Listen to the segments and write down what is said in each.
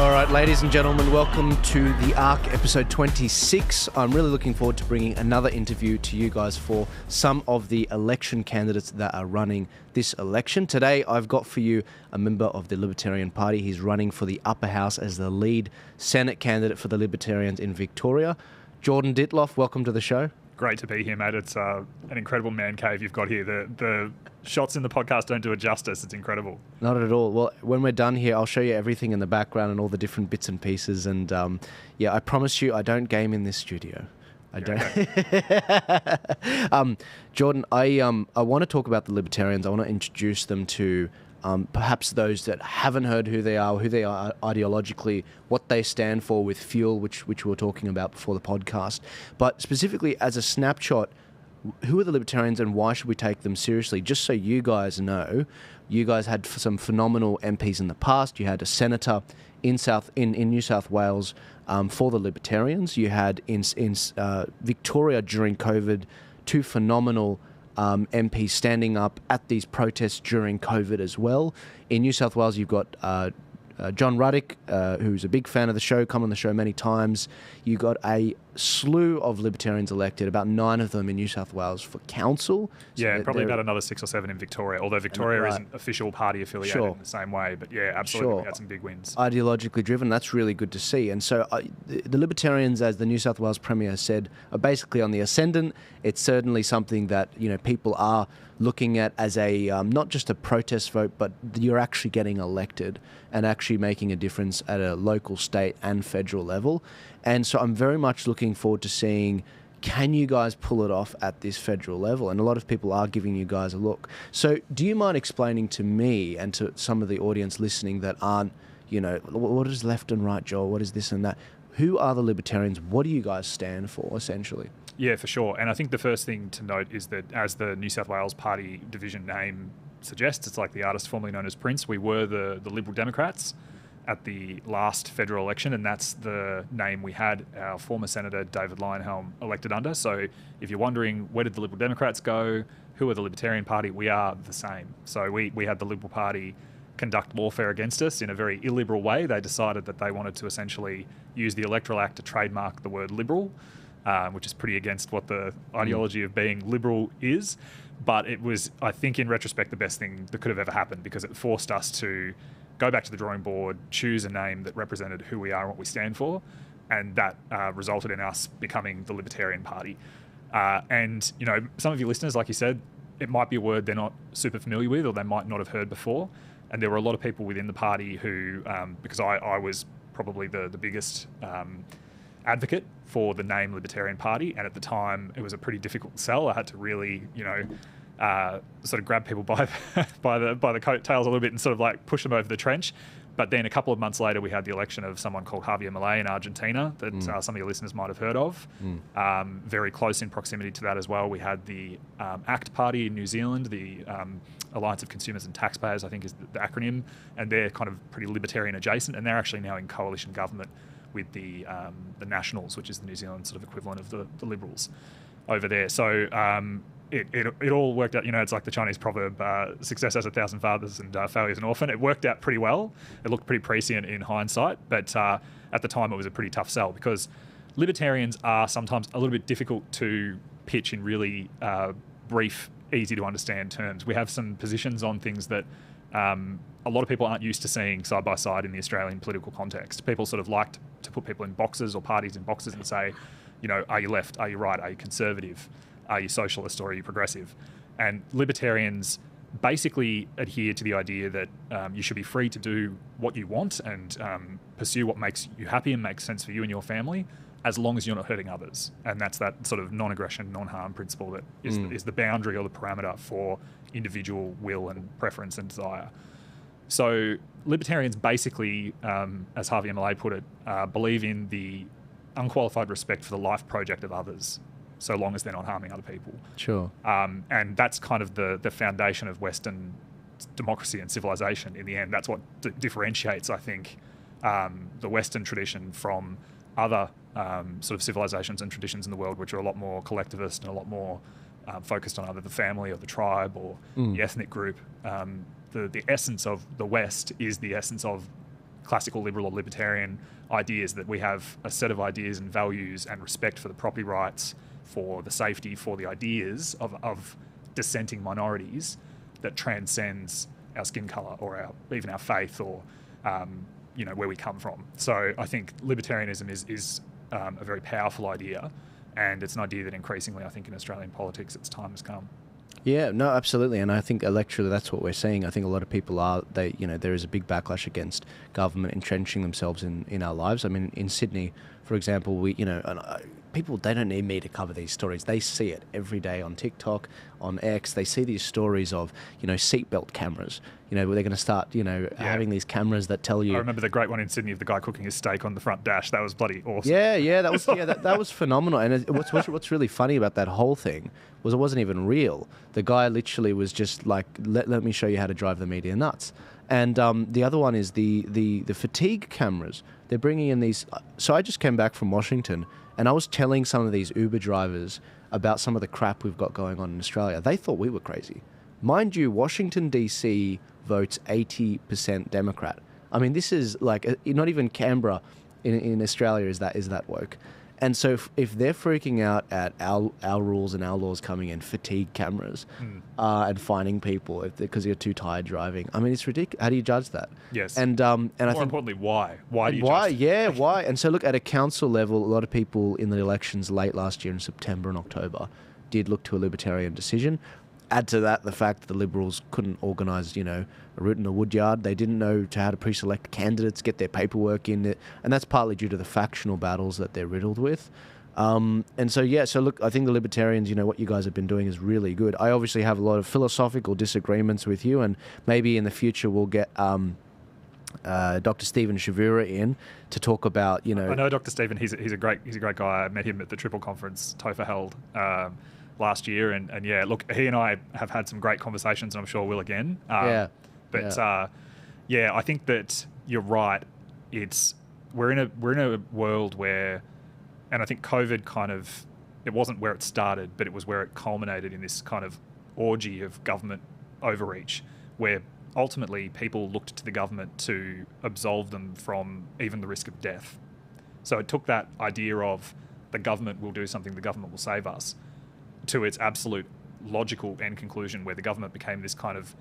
All right, ladies and gentlemen, welcome to the Ark episode 26. I'm really looking forward to bringing another interview to you guys for some of the election candidates that are running this election. Today, I've got for you a member of the Libertarian Party. He's running for the upper house as the lead Senate candidate for the Libertarians in Victoria. Jordan Dittloff, welcome to the show. Great to be here, mate. It's an incredible man cave you've got here. The shots in the podcast don't do it justice. It's incredible. Not at all. Well, when we're done here, I'll show you everything in the background and all the different bits and pieces. And I promise you, I don't game in this studio. I don't. Jordan, I want to talk about the Libertarians. I want to introduce them to perhaps those that haven't heard who they are ideologically, what they stand for with fuel, which we were talking about before the podcast. But specifically as a snapshot, who are the Libertarians and why should we take them seriously? Just so you guys know, you guys had some phenomenal MPs in the past. You had a senator in New South Wales for the Libertarians. You had in Victoria during COVID, two phenomenal MPs standing up at these protests during COVID as well. In New South Wales, you've got John Ruddick, who's a big fan of the show, come on the show many times. You got a slew of Libertarians elected, about 9 of them in New South Wales for council. So probably about another 6 or 7 in Victoria, although Victoria isn't official party affiliated in the same way. But yeah, absolutely, we had some big wins. Ideologically driven, that's really good to see. And so the Libertarians, as the New South Wales Premier said, are basically on the ascendant. It's certainly something that people are looking at as a not just a protest vote, but you're actually getting elected and actually making a difference at a local, state and federal level. And so I'm very much looking forward to seeing, can you guys pull it off at this federal level? And a lot of people are giving you guys a look. So do you mind explaining to me and to some of the audience listening that aren't, what is left and right, Joel? What is this and that? Who are the Libertarians? What do you guys stand for, essentially? Yeah, for sure. And I think the first thing to note is that as the New South Wales Party division name suggests, it's like the artist formerly known as Prince. We were the Liberal Democrats at the last federal election, and that's the name we had our former Senator David Leyonhjelm elected under. So if you're wondering, where did the Liberal Democrats go? Who are the Libertarian Party? We are the same. So we had the Liberal Party conduct warfare against us in a very illiberal way. They decided that they wanted to essentially use the Electoral Act to trademark the word liberal, which is pretty against what the ideology of being liberal is. But it was, I think, in retrospect, the best thing that could have ever happened, because it forced us to go back to the drawing board, choose a name that represented who we are and what we stand for, and that resulted in us becoming the Libertarian Party. And some of your listeners, like you said, it might be a word they're not super familiar with, or they might not have heard before. And there were a lot of people within the party who, because I was probably the biggest advocate for the name Libertarian Party, and at the time it was a pretty difficult sell. I had to really, sort of grab people by the coattails a little bit and sort of like push them over the trench. But then a couple of months later, we had the election of someone called Javier Milei in Argentina that some of your listeners might have heard of. Very close in proximity to that as well, we had the ACT Party in New Zealand, the Alliance of Consumers and Taxpayers, I think is the acronym, and they're kind of pretty libertarian adjacent, and they're actually now in coalition government with the Nationals, which is the New Zealand sort of equivalent of the Liberals over there. So it all worked out. It's like the Chinese proverb, success has 1,000 fathers and failure is an orphan. It worked out pretty well. It looked pretty prescient in hindsight, but at the time it was a pretty tough sell, because Libertarians are sometimes a little bit difficult to pitch in really brief, easy to understand terms. We have some positions on things that a lot of people aren't used to seeing side by side in the Australian political context. People sort of like to put people in boxes, or parties in boxes, and say, are you left? Are you right? Are you conservative? Are you socialist, or are you progressive? And Libertarians basically adhere to the idea that you should be free to do what you want and pursue what makes you happy and makes sense for you and your family, as long as you're not hurting others. And that's that sort of non-aggression, non-harm principle that is the boundary or the parameter for individual will and preference and desire. So Libertarians basically, as Javier Milei put it, believe in the unqualified respect for the life project of others, so long as they're not harming other people. Sure. And that's kind of the foundation of Western democracy and civilization in the end. That's what differentiates, I think, the Western tradition from other sort of civilizations and traditions in the world, which are a lot more collectivist and a lot more focused on either the family or the tribe or the ethnic group. The essence of the West is the essence of classical liberal or libertarian ideas, that we have a set of ideas and values and respect for the property rights, for the safety, for the ideas of dissenting minorities that transcends our skin colour or even our faith or where we come from. So I think libertarianism is a very powerful idea, and it's an idea that increasingly, I think, in Australian politics, its time has come. Yeah, no, absolutely, and I think electorally that's what we're seeing. I think a lot of people there is a big backlash against government entrenching themselves in our lives. I mean, in Sydney, for example, people, they don't need me to cover these stories. They see it every day on TikTok, on X. They see these stories of, seatbelt cameras, where they're going to start, having these cameras that tell you. I remember the great one in Sydney of the guy cooking his steak on the front dash. That was bloody awesome. Yeah, that was phenomenal. And what's really funny about that whole thing was it wasn't even real. The guy literally was just like, let me show you how to drive the media nuts. And the other one is the fatigue cameras. They're bringing in these. So I just came back from Washington, and I was telling some of these Uber drivers about some of the crap we've got going on in Australia. They thought we were crazy. Mind you, Washington, D.C. votes 80% Democrat. I mean, this is like, not even Canberra in Australia is that woke. And so if they're freaking out at our rules and our laws coming in, fatigue cameras, and fining people because you're too tired driving, I mean, it's ridiculous. How do you judge that? Yes. And I more think, importantly, why? Why do you why? judge that? Yeah, why? And so look, at a council level, a lot of people in the elections late last year in September and October did look to a libertarian decision. Add to that the fact that the Liberals couldn't organise, a route in a woodyard. They didn't know how to pre-select candidates, get their paperwork in it, and that's partly due to the factional battles that they're riddled with. So look, I think the Libertarians, what you guys have been doing is really good. I obviously have a lot of philosophical disagreements with you, and maybe in the future we'll get Dr. Stephen Shavura in to talk about, I know Dr. Stephen. He's a great guy. I met him at the Triple Conference TOFA held last year, and yeah, look, he and I have had some great conversations, and I'm sure we'll again. I think that you're right. We're in a world where, and I think COVID it wasn't where it started, but it was where it culminated in this kind of orgy of government overreach, where ultimately people looked to the government to absolve them from even the risk of death. So it took that idea of the government will do something, the government will save us, to its absolute logical end conclusion, where the government became this kind of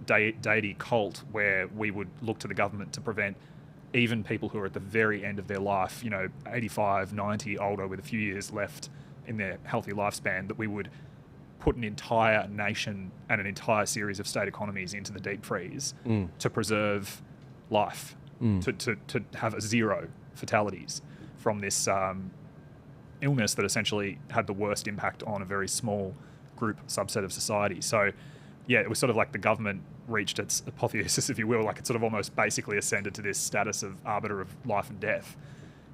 deity cult, where we would look to the government to prevent even people who are at the very end of their life, 85, 90, older, with a few years left in their healthy lifespan, that we would put an entire nation and an entire series of state economies into the deep freeze to preserve life, to have zero fatalities from this illness that essentially had the worst impact on a very small group subset of society. So yeah, it was sort of like the government reached its apotheosis, if you will, like it sort of almost basically ascended to this status of arbiter of life and death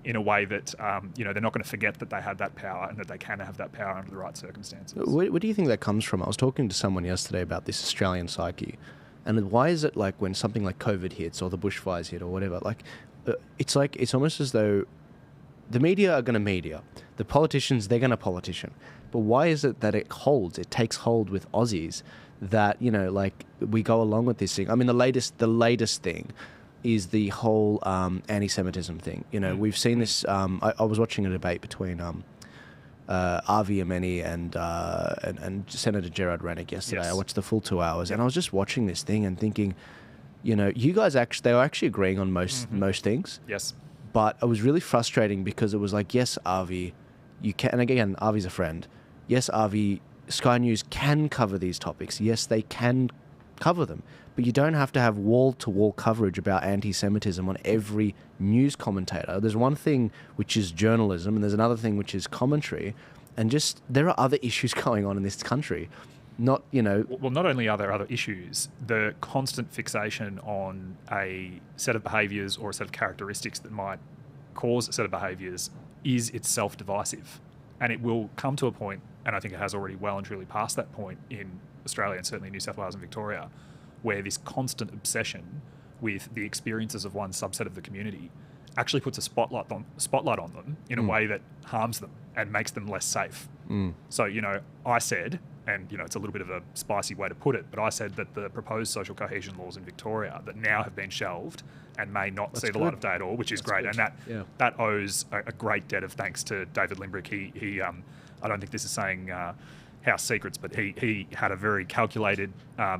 in a way that, they're not going to forget that they had that power and that they can have that power under the right circumstances. Where do you think that comes from? I was talking to someone yesterday about this Australian psyche, and why is it like when something like COVID hits or the bushfires hit or whatever, it's almost as though the media are going to media, the politicians, they're going to politician. But why is it that it takes hold with Aussies, that, we go along with this thing? I mean, the latest thing is the whole anti-Semitism thing. We've seen this. I was watching a debate between Avi Yemeni and Senator Gerard Rennick yesterday. Yes. I watched the full 2 hours, and I was just watching this thing and thinking, you guys they were actually agreeing on most things. Yes. But it was really frustrating because it was like, yes, Avi, you can, and again, Avi's a friend. Yes, Avi, Sky News can cover these topics. Yes, they can cover them. But you don't have to have wall-to-wall coverage about anti-Semitism on every news commentator. There's one thing which is journalism, and there's another thing which is commentary. And just, there are other issues going on in this country. Not, Well, not only are there other issues, the constant fixation on a set of behaviours or a set of characteristics that might cause a set of behaviours is itself divisive. And it will come to a point, and I think it has already well and truly passed that point in Australia and certainly New South Wales and Victoria, where this constant obsession with the experiences of one subset of the community actually puts a spotlight on them in a way that harms them and makes them less safe. So, I said and it's a little bit of a spicy way to put it, but I said that the proposed social cohesion laws in Victoria that now have been shelved and may not see the light of day at all, which is great, and that owes a great debt of thanks to David Limbrick. He I don't think this is saying house secrets, but he had a very calculated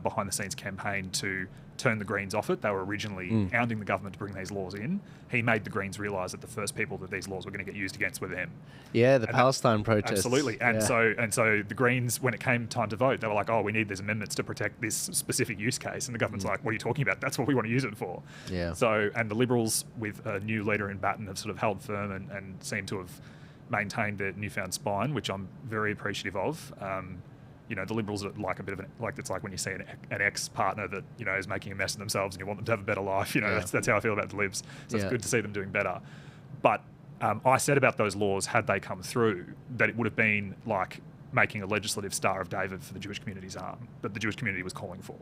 behind the scenes campaign to turn the Greens off it. They were originally hounding the government to bring these laws in. He made the Greens realise that the first people that these laws were going to get used against were them. Yeah, the Palestine protests. Absolutely. And so the Greens, when it came time to vote, they were like, oh, we need these amendments to protect this specific use case. And the government's like, what are you talking about? That's what we want to use it for. Yeah. So, and the Liberals, with a new leader in Batten, have sort of held firm and seem to have maintained their newfound spine, which I'm very appreciative of. The Liberals are like a bit of it's like when you see an ex-partner that, is making a mess of themselves and you want them to have a better life. That's how I feel about the Libs. So it's good to see them doing better. But I said about those laws, had they come through, that it would have been like making a legislative Star of David for the Jewish community's arm that the Jewish community was calling for,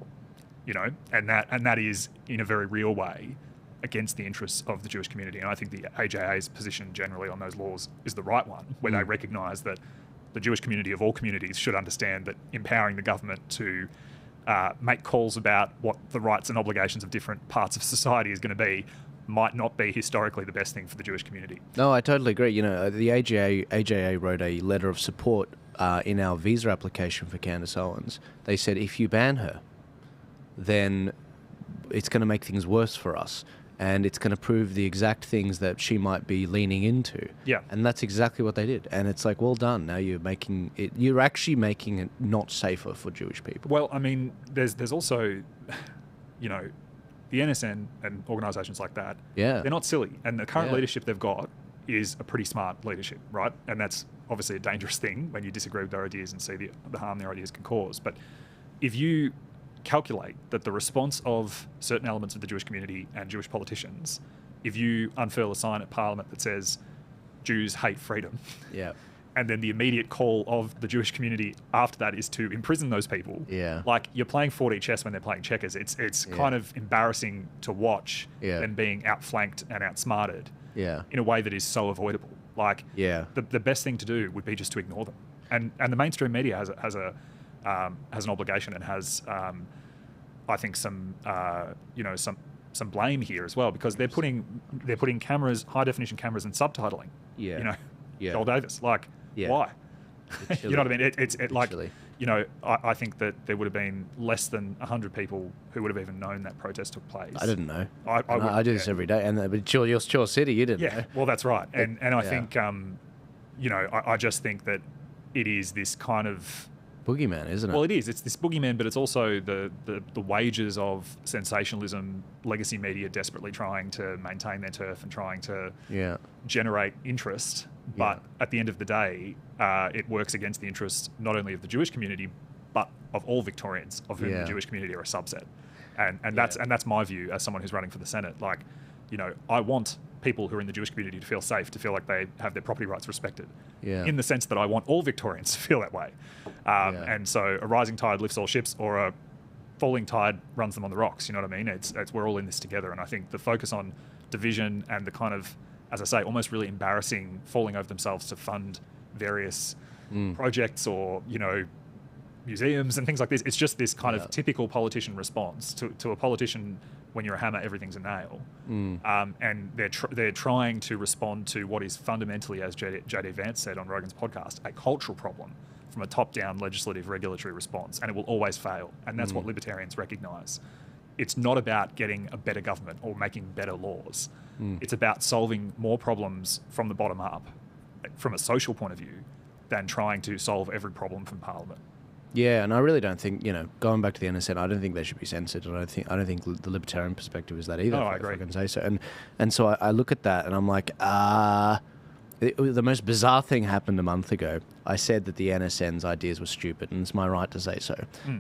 and that is in a very real way against the interests of the Jewish community. And I think the AJA's position generally on those laws is the right one, where they recognise that the Jewish community of all communities should understand that empowering the government to make calls about what the rights and obligations of different parts of society is going to be might not be historically the best thing for the Jewish community. No, I totally agree. The AJA wrote a letter of support in our visa application for Candace Owens. They said, if you ban her, then it's going to make things worse for us. And it's going to prove the exact things that she might be leaning into. Yeah. And that's exactly what they did. And it's like, well done. Now you're actually making it not safer for Jewish people. Well, I mean, there's also, the NSN and organisations like that. Yeah. They're not silly. And the current leadership they've got is a pretty smart leadership, right? And that's obviously a dangerous thing when you disagree with their ideas and see the harm their ideas can cause. But if you calculate that the response of certain elements of the Jewish community and Jewish politicians, if you unfurl a sign at Parliament that says Jews hate freedom, and then the immediate call of the Jewish community after that is to imprison those people, like you're playing 4D chess when they're playing checkers. It's kind of embarrassing to watch them being outflanked and outsmarted in a way that is so avoidable. Like the best thing to do would be just to ignore them. And the mainstream media has an obligation and has, I think, some blame here as well, because they're putting cameras, high definition cameras, and subtitling. Joel Davis, why? You know what I mean? I think that there would have been less than 100 people who would have even known that protest took place. I didn't know. I do this every day, but your city, you didn't know. Well, that's right, and I think, I just think that it is this kind of boogeyman, isn't it? Well, it is. It's this boogeyman, but it's also the wages of sensationalism, legacy media desperately trying to maintain their turf and trying to generate interest. But at the end of the day, it works against the interests not only of the Jewish community, but of all Victorians, of whom the Jewish community are a subset. And that's my view as someone who's running for the Senate. I want people who are in the Jewish community to feel safe, to feel like they have their property rights respected. In the sense that I want all Victorians to feel that way. And so a rising tide lifts all ships, or a falling tide runs them on the rocks. You know what I mean? It's we're all in this together. And I think the focus on division and the kind of, as I say, almost really embarrassing falling over themselves to fund various projects or, museums and things like this. It's just this kind of typical politician response to a politician. When you're a hammer, everything's a nail. And they're trying to respond to what is fundamentally, as J.D. Vance said on Rogan's podcast, a cultural problem from a top-down legislative regulatory response, and it will always fail. And that's what libertarians recognise. It's not about getting a better government or making better laws. It's about solving more problems from the bottom up, from a social point of view, than trying to solve every problem from Parliament. Yeah, and I really don't think, going back to the NSN, I don't think they should be censored. I don't think the libertarian perspective is that either. No, I agree. If I can say so. And so I look at that and I'm like, the most bizarre thing happened a month ago. I said that the NSN's ideas were stupid, and it's my right to say so.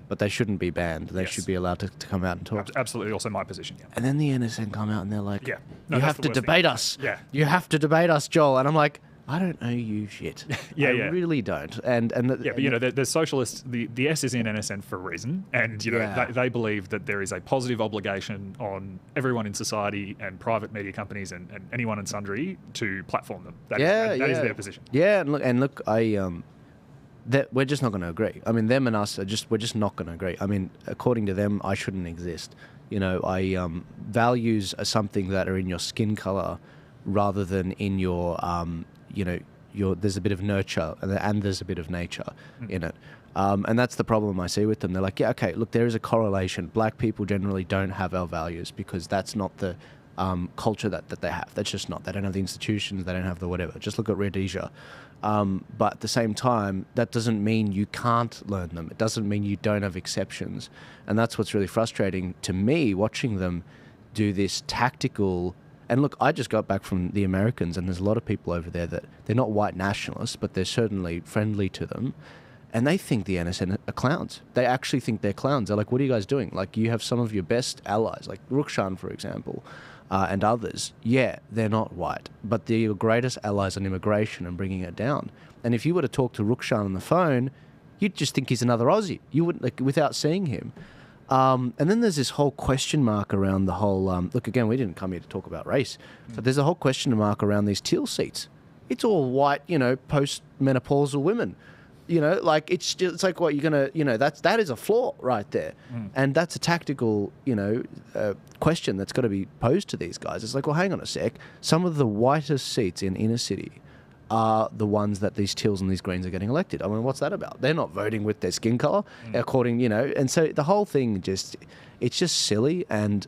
But they shouldn't be banned. They should be allowed to come out and talk. Absolutely, also my position. Yeah. And then the NSN come out and they're like, you have to debate us. You have to debate us, Joel. And I'm like, I don't know you shit. I really don't. But the socialists, the S is in NSN for a reason, and they believe that there is a positive obligation on everyone in society and private media companies and anyone and sundry to platform them. That is their position. Yeah, and look, that we're just not going to agree. I mean, them and us we're just not going to agree. I mean, according to them, I shouldn't exist. You know, values are something that are in your skin color rather than in your, you know, there's a bit of nurture and there's a bit of nature in it. And that's the problem I see with them. They're like, yeah, okay, look, there is a correlation. Black people generally don't have our values because that's not the culture that they have. That's just not. They don't have the institutions. They don't have the whatever. Just look at Rhodesia. But at the same time, that doesn't mean you can't learn them. It doesn't mean you don't have exceptions. And that's what's really frustrating to me, watching them do this tactical... And look, I just got back from the Americans, and there's a lot of people over there that they're not white nationalists, but they're certainly friendly to them. And they think the NSN are clowns. They actually think they're clowns. They're like, what are you guys doing? Like, you have some of your best allies, like Rukshan, for example, and others. Yeah, they're not white, but they're your greatest allies on immigration and bringing it down. And if you were to talk to Rukshan on the phone, you'd just think he's another Aussie. You wouldn't, like, without seeing him. And then there's this whole question mark around the whole... look, again, we didn't come here to talk about race, but there's a whole question mark around these teal seats. It's all white, you know, post-menopausal women. You know, like, it's like, what, you're going to... You know, that is a flaw right there. And that's a tactical, you know, question that's got to be posed to these guys. It's like, well, hang on a sec. Some of the whitest seats in inner city are the ones that these teals and these greens are getting elected. I mean, what's that about? They're not voting with their skin colour, according, you know, and so the whole thing it's just silly. And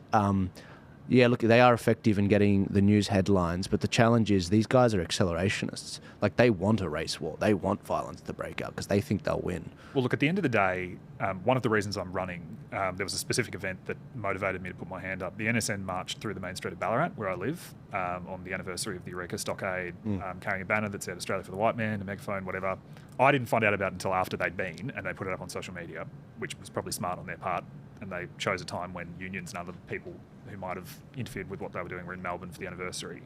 yeah, look, they are effective in getting the news headlines, but the challenge is these guys are accelerationists. Like, they want a race war. They want violence to break out because they think they'll win. Well, look, at the end of the day, one of the reasons I'm running, there was a specific event that motivated me to put my hand up. The NSN marched through the main street of Ballarat, where I live, on the anniversary of the Eureka Stockade, carrying a banner that said Australia for the white man, a megaphone, whatever. I didn't find out about it until after they'd been, and they put it up on social media, which was probably smart on their part. And they chose a time when unions and other people who might have interfered with what they were doing were in Melbourne for the anniversary.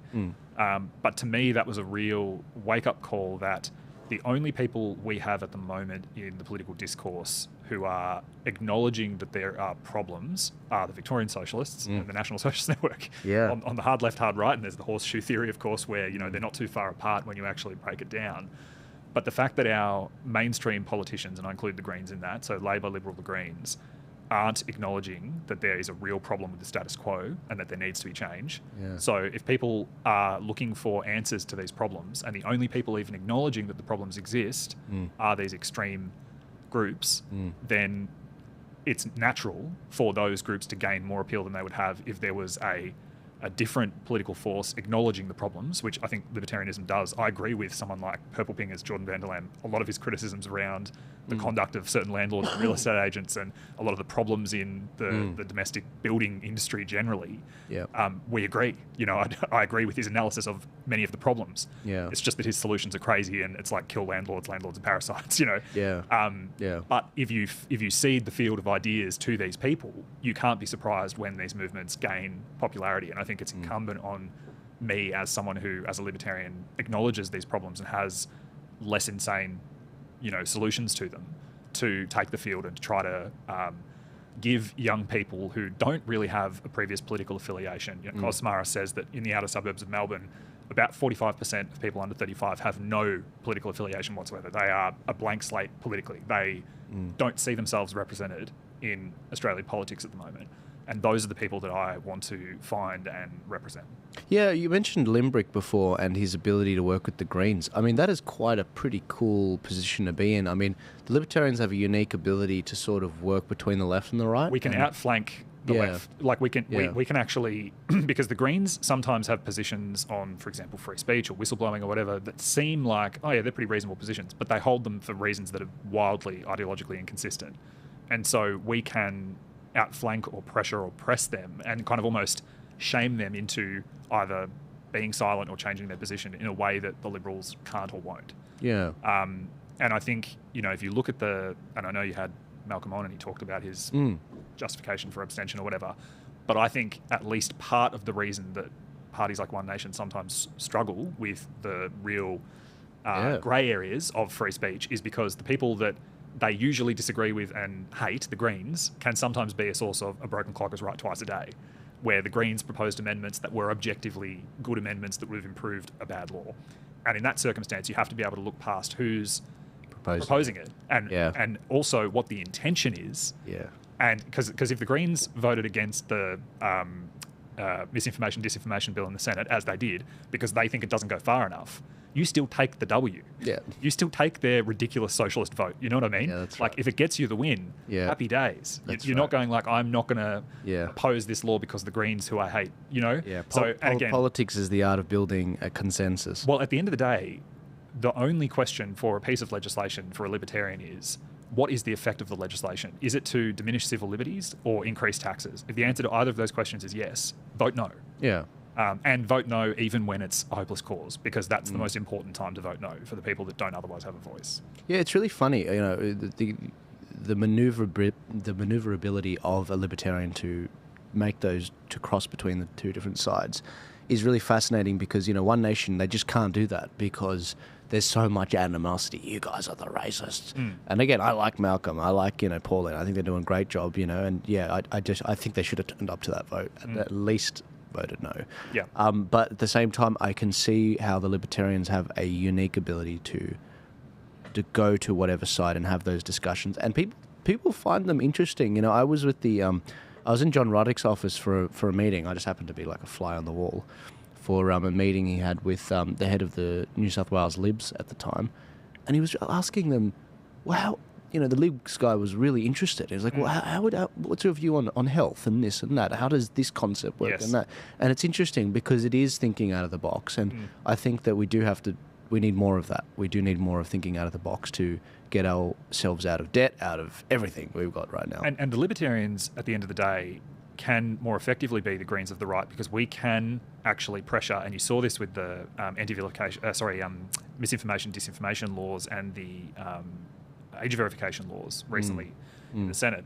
But to me, that was a real wake-up call that the only people we have at the moment in the political discourse who are acknowledging that there are problems are the Victorian Socialists and the National Socialist Network. Yeah. On the hard left, hard right, and there's the horseshoe theory, of course, where, you know, they're not too far apart when you actually break it down. But the fact that our mainstream politicians, and I include the Greens in that, so Labor, Liberal, the Greens, aren't acknowledging that there is a real problem with the status quo and that there needs to be change. Yeah. So if people are looking for answers to these problems, and the only people even acknowledging that the problems exist are these extreme groups, then it's natural for those groups to gain more appeal than they would have if there was a different political force acknowledging the problems, which I think libertarianism does. I agree with someone like Purple Pinger's Jordan Vanderlam. A lot of his criticisms around the conduct of certain landlords and real estate agents, and a lot of the problems in the domestic building industry generally, we agree. You know, I agree with his analysis of many of the problems. Yeah. It's just that his solutions are crazy, and it's like kill landlords are parasites, you know. Yeah. But if you cede the field of ideas to these people, you can't be surprised when these movements gain popularity. And I think it's incumbent on me, as someone who, as a libertarian, acknowledges these problems and has less insane, you know, solutions to them, to take the field and to try to give young people who don't really have a previous political affiliation. You know, Cosmara says that in the outer suburbs of Melbourne, about 45% of people under 35 have no political affiliation whatsoever. They are a blank slate politically. They don't see themselves represented in Australian politics at the moment. And those are the people that I want to find and represent. Yeah, you mentioned Limbrick before and his ability to work with the Greens. I mean, that is quite a pretty cool position to be in. I mean, the Libertarians have a unique ability to sort of work between the left and the right. We can outflank the left. Like we can actually, because the Greens sometimes have positions on, for example, free speech or whistleblowing or whatever, that seem like, oh yeah, they're pretty reasonable positions, but they hold them for reasons that are wildly ideologically inconsistent. And so we can outflank or pressure or press them and kind of almost shame them into either being silent or changing their position in a way that the Liberals can't or won't. Yeah. And I think, you know, if you look at and I know you had Malcolm on and he talked about his justification for abstention or whatever, but I think at least part of the reason that parties like One Nation sometimes struggle with the real grey areas of free speech is because the people that they usually disagree with and hate, the Greens, can sometimes be a source of a broken clock is right twice a day, where the Greens proposed amendments that were objectively good amendments that would have improved a bad law. And in that circumstance, you have to be able to look past who's proposing it, and also what the intention is. Yeah. And because if the Greens voted against the misinformation, disinformation bill in the Senate, as they did, because they think it doesn't go far enough, you still take the W. Yeah. You still take their ridiculous socialist vote. You know what I mean? Yeah, that's like, right. if it gets you the win, happy days. You're not going like, I'm not going to oppose this law because the Greens, who I hate, you know? Yeah. Again, Politics is the art of building a consensus. well, at the end of the day, the only question for a piece of legislation for a libertarian is, what is the effect of the legislation? Is it to diminish civil liberties or increase taxes? If the answer to either of those questions is yes, vote no. Yeah. And vote no even when it's a hopeless cause, because that's the most important time to vote no for the people that don't otherwise have a voice. Yeah, it's really funny. You know, the maneuverability of a libertarian to make those, to cross between the two different sides is really fascinating, because, you know, One Nation, they just can't do that because there's so much animosity. You guys are the racists. And again, I like Malcolm. I like, you know, Pauline. I think they're doing a great job, you know, and yeah, I think they should have turned up to that vote, at least voted no. Yeah. But at the same time, I can see how the Libertarians have a unique ability to go to whatever side and have those discussions, and people find them interesting. You know, I was with I was in John Roddick's office for a meeting. I just happened to be like a fly on the wall for a meeting he had with the head of the New South Wales Libs at the time, and he was asking them, well, you know, the Libs guy was really interested. He was like, well, what's your view on health and this and that? How does this concept work and that? And it's interesting because it is thinking out of the box, and I think that we need more of that. We do need more of thinking out of the box to get ourselves out of debt, out of everything we've got right now. And the Libertarians, at the end of the day, can more effectively be the Greens of the right, because we can actually pressure, and you saw this with the misinformation, disinformation laws and the age verification laws recently in the Senate.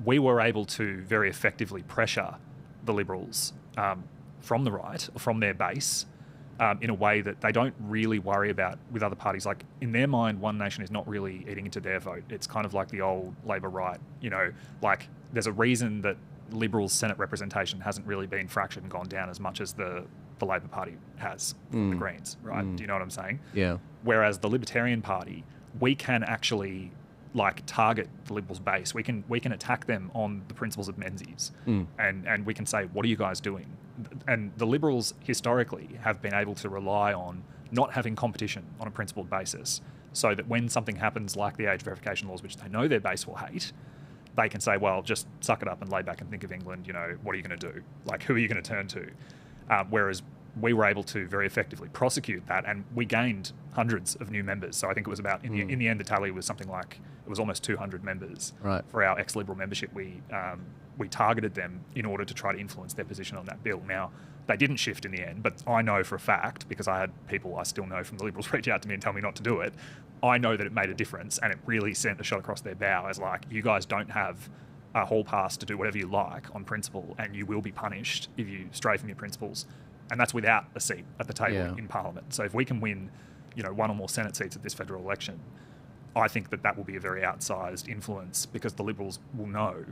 We were able to very effectively pressure the Liberals from the right, from their base, in a way that they don't really worry about with other parties. Like, in their mind, One Nation is not really eating into their vote. It's kind of like the old Labor right, you know, like there's a reason that Liberals' Senate representation hasn't really been fractured and gone down as much as the Labor Party has from the Greens, right? Do you know what I'm saying? Yeah. Whereas the Libertarian Party, we can actually like target the Liberals' base. We can attack them on the principles of Menzies, and we can say, what are you guys doing? And the Liberals historically have been able to rely on not having competition on a principled basis, so that when something happens like the age verification laws, which they know their base will hate, they can say, well, just suck it up and lay back and think of England, you know, what are you going to do? Like, who are you going to turn to? Whereas we were able to very effectively prosecute that, and we gained hundreds of new members. So I think it was about, in the end, the tally was something like, it was almost 200 members. Right. For our ex-Liberal membership. We targeted them in order to try to influence their position on that bill. Now, they didn't shift in the end, but I know for a fact, because I had people I still know from the Liberals reach out to me and tell me not to do it, I know that it made a difference, and it really sent a shot across their bow as like, you guys don't have a hall pass to do whatever you like on principle, and you will be punished if you stray from your principles. And that's without a seat at the table in Parliament. So if we can win, you know, one or more Senate seats at this federal election, I think that will be a very outsized influence, because the Liberals will know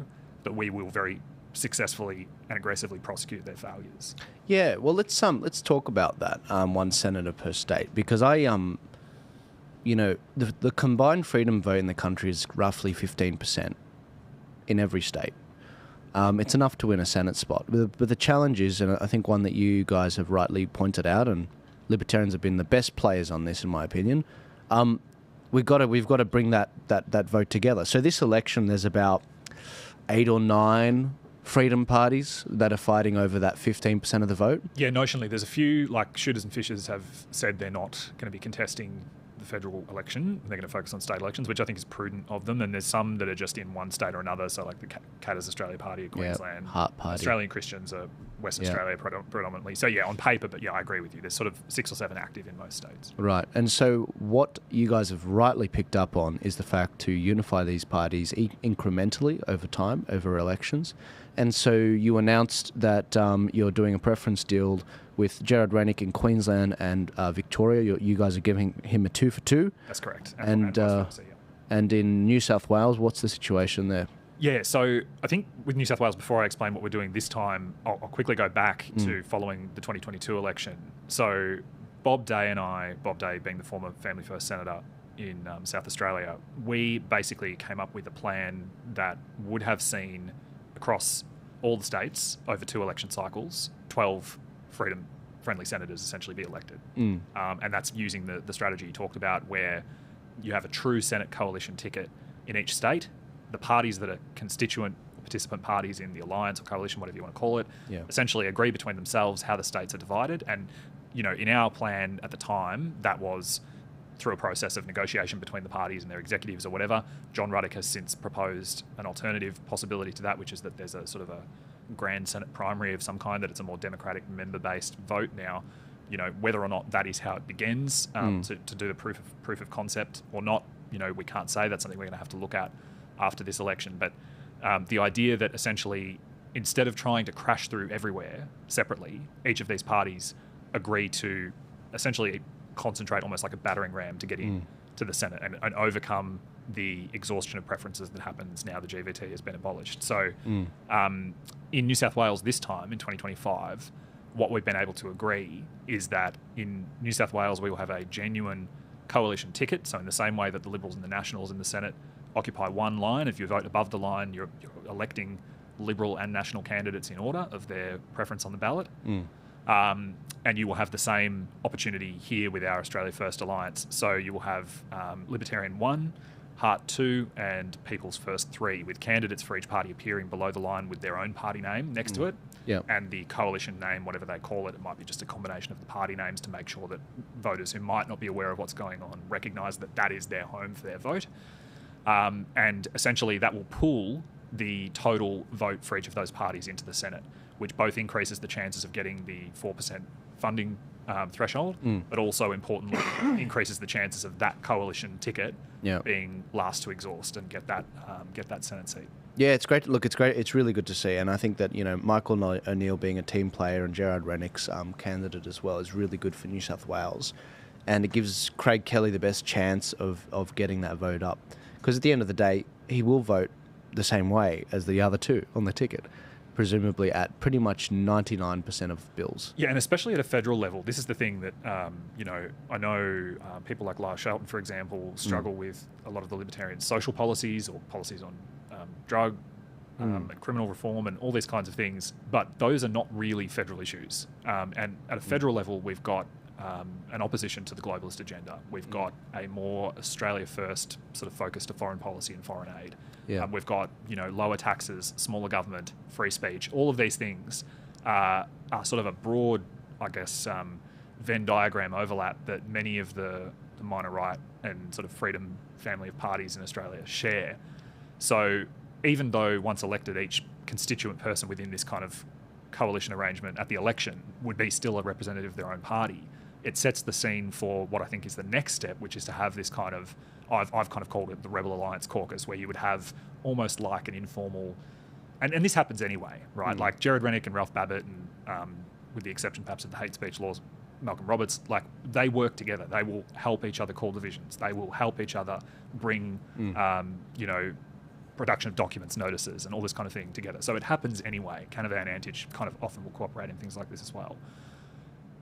that we will very successfully and aggressively prosecute their failures. Yeah, well, let's talk about that, one senator per state, because you know, the combined freedom vote in the country is roughly 15% in every state. It's enough to win a Senate spot. But the challenge is, and I think one that you guys have rightly pointed out, and Libertarians have been the best players on this, in my opinion, we've got to bring that vote together. So this election, there's about 8 or 9 freedom parties that are fighting over that 15% of the vote. Yeah, notionally, there's a few, like Shooters and Fishers have said they're not going to be contesting the federal election. They're going to focus on state elections, which I think is prudent of them. And there's some that are just in one state or another. So like the Katters Australia Party of Queensland, Heart Party. Australian Christians are West Australia predominantly. So yeah, on paper, but yeah, I agree with you. There's sort of 6 or 7 active in most states. Right. And so what you guys have rightly picked up on is the fact to unify these parties incrementally over time, over elections. And so you announced that you're doing a preference deal with Gerard Rennick in Queensland and Victoria. You guys are giving him a 2 for 2. That's correct. And in New South Wales, what's the situation there? Yeah, so I think with New South Wales, before I explain what we're doing this time, I'll quickly go back to following the 2022 election. So Bob Day and I, Bob Day being the former Family First Senator, in South Australia, we basically came up with a plan that would have seen across all the states over 2 election cycles 12 freedom-friendly senators essentially be elected. And that's using the strategy you talked about, where you have a true Senate coalition ticket in each state. The parties that are constituent participant parties in the alliance or coalition, whatever you want to call it, essentially agree between themselves how the states are divided. And, you know, in our plan at the time, that was through a process of negotiation between the parties and their executives or whatever. John Ruddock has since proposed an alternative possibility to that, which is that there's a sort of a grand Senate primary of some kind, that it's a more democratic member-based vote now. You know, whether or not that is how it begins to do the proof of concept or not, you know, we can't say. That's something we're going to have to look at after this election. But the idea that essentially, instead of trying to crash through everywhere separately, each of these parties agree to essentially concentrate almost like a battering ram to get in to the Senate and overcome the exhaustion of preferences that happens now the GVT has been abolished. So in New South Wales this time, in 2025, what we've been able to agree is that in New South Wales we will have a genuine coalition ticket. So in the same way that the Liberals and the Nationals in the Senate occupy one line, if you vote above the line, you're electing Liberal and National candidates in order of their preference on the ballot. And you will have the same opportunity here with our Australia First Alliance. So you will have Libertarian 1, Heart 2 and People's First 3, with candidates for each party appearing below the line with their own party name next to it. And the coalition name, whatever they call it, it might be just a combination of the party names to make sure that voters who might not be aware of what's going on recognise that that is their home for their vote. And essentially that will pool the total vote for each of those parties into the Senate, which both increases the chances of getting the 4% funding threshold, but also importantly increases the chances of that coalition ticket being last to exhaust and get that Senate seat. Yeah, it's great. Look, it's great. It's really good to see, and I think that, you know, Michael O'Neill being a team player and Gerard Rennick's candidate as well is really good for New South Wales, and it gives Craig Kelly the best chance of getting that vote up, because at the end of the day he will vote the same way as the other two on the ticket, presumably at pretty much 99% of bills. Yeah, and especially at a federal level. This is the thing that, you know, I know people like Lyle Shelton, for example, struggle with a lot of the Libertarian social policies or policies on drug and criminal reform and all these kinds of things, but those are not really federal issues. And at a federal level, we've got an opposition to the globalist agenda. We've got a more Australia First sort of focus to foreign policy and foreign aid. We've got, you know, lower taxes, smaller government, free speech. All of these things are sort of a broad, I guess, Venn diagram overlap that many of the minor right and sort of freedom family of parties in Australia share. So even though once elected, each constituent person within this kind of coalition arrangement at the election would be still a representative of their own party, it sets the scene for what I think is the next step, which is to have this kind of, I've kind of called it the Rebel Alliance Caucus, where you would have almost like an informal, and this happens anyway, right? Like Gerard Rennick and Ralph Babbitt, and with the exception perhaps of the hate speech laws, Malcolm Roberts, like they work together. They will help each other call divisions. They will help each other bring, you know, production of documents, notices, and all this kind of thing together. So it happens anyway. Canavan Antage kind of often will cooperate in things like this as well.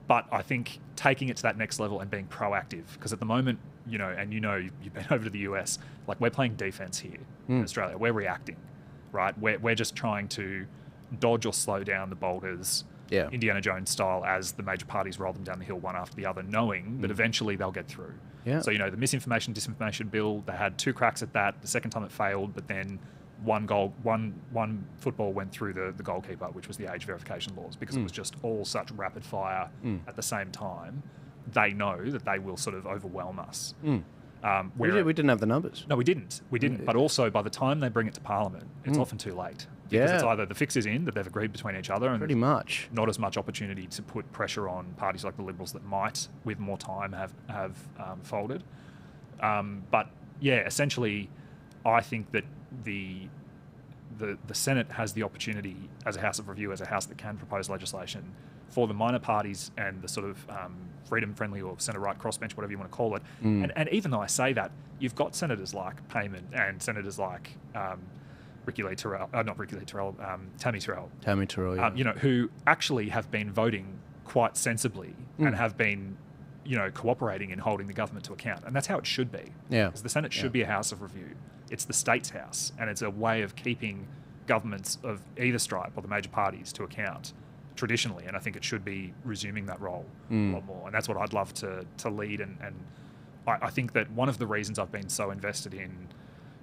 But I think taking it to that next level and being proactive, because at the moment, you know, and you know, you've been over to the US, like we're playing defense here in Australia. We're reacting, right? We're just trying to dodge or slow down the boulders, Indiana Jones style, as the major parties roll them down the hill one after the other, knowing that eventually they'll get through. So, you know, the misinformation, disinformation bill, they had 2 cracks at that. The second time it failed, but then one football went through the goalkeeper, which was the age verification laws, because it was just all such rapid fire at the same time. They know that they will sort of overwhelm us. We didn't have the numbers. No, we didn't. But also, by the time they bring it to Parliament, it's often too late. Because it's either the fix is in that they've agreed between each other, and pretty much not as much opportunity to put pressure on parties like the Liberals that might, with more time, have folded. But yeah, essentially, I think that the Senate has the opportunity as a house of review, as a house that can propose legislation for the minor parties and the sort of freedom-friendly or centre-right crossbench, whatever you want to call it. And even though I say that, you've got senators like Payman and senators like Tammy Terrell, yeah. You know, who actually have been voting quite sensibly and have been cooperating in holding the government to account. And that's how it should be. Yeah. Because the Senate should be a house of review. It's the state's house, and it's a way of keeping governments of either stripe or the major parties to account traditionally. And I think it should be resuming that role a lot more. And that's what I'd love to lead. And I think that one of the reasons I've been so invested in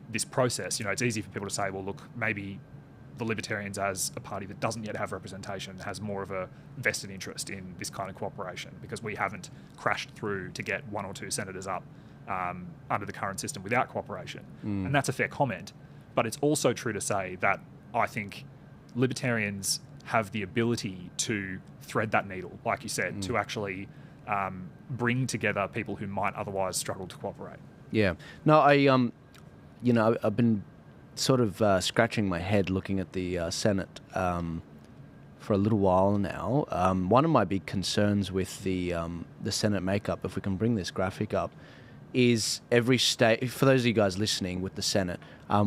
this process, it's easy for people to say, well, look, maybe the Libertarians as a party that doesn't yet have representation has more of a vested interest in this kind of cooperation because we haven't crashed through to get one or two senators up under the current system without cooperation. And that's a fair comment. But it's also true to say that I think Libertarians have the ability to thread that needle, like you said, to actually bring together people who might otherwise struggle to cooperate. Yeah. No, I've been sort of scratching my head looking at the Senate for a little while now. One of my big concerns with the Senate makeup, if we can bring this graphic up, is every state, for those of you guys listening with the Senate,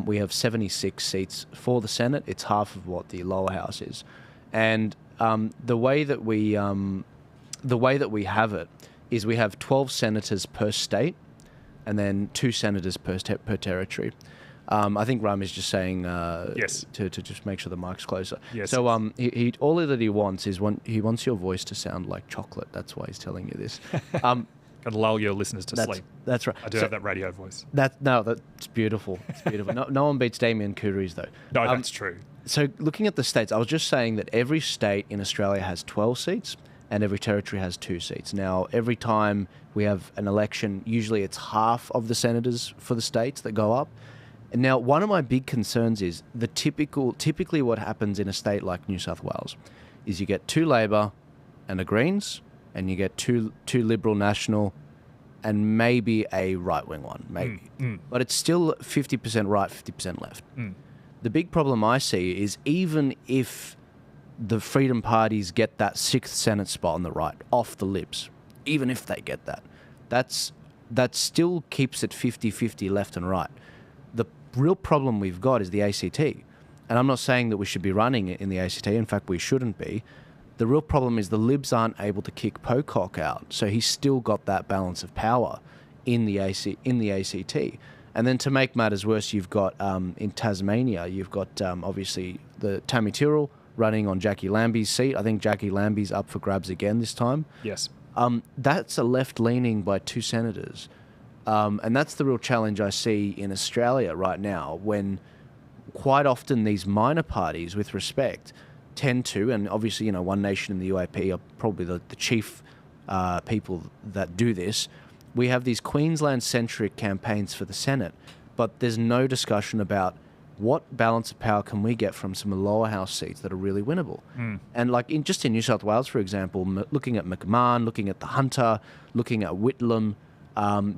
we have 76 seats for the Senate. It's half of what the lower house is. And the way that we have it is we have 12 senators per state and then 2 senators per territory. I think Ram is just saying yes, to just make sure the mic's closer. Yes. So he all that he wants is he wants your voice to sound like chocolate. That's why he's telling you this. Got to lull your listeners to sleep. That's right. I do have that radio voice. That's beautiful. It's beautiful. No one beats Damien Couturier though. No, that's true. So looking at the states, I was just saying that every state in Australia has 12 seats and every territory has 2 seats. Now, every time we have an election, usually it's half of the senators for the states that go up. And now, one of my big concerns is typically what happens in a state like New South Wales is you get 2 Labor and a Greens, and you get two Liberal National, and maybe a right-wing one, maybe. But it's still 50% right, 50% left. The big problem I see is even if the Freedom Parties get that 6th Senate spot on the right off the Libs, even if they get that still keeps it 50-50 left and right. The real problem we've got is the ACT. And I'm not saying that we should be running it in the ACT. In fact, we shouldn't be. The real problem is the Libs aren't able to kick Pocock out. So he's still got that balance of power in the ACT. And then to make matters worse, you've got in Tasmania, you've got obviously the Tammy Tyrrell running on Jackie Lambie's seat. I think Jackie Lambie's up for grabs again this time. Yes. That's a left-leaning by 2 senators. And that's the real challenge I see in Australia right now, when quite often these minor parties, with respect, tend to, and obviously, One Nation and the UAP are probably the chief people that do this. We have these Queensland-centric campaigns for the Senate, but there's no discussion about what balance of power can we get from some lower house seats that are really winnable. And like in New South Wales, for example, looking at McMahon, looking at the Hunter, looking at Whitlam,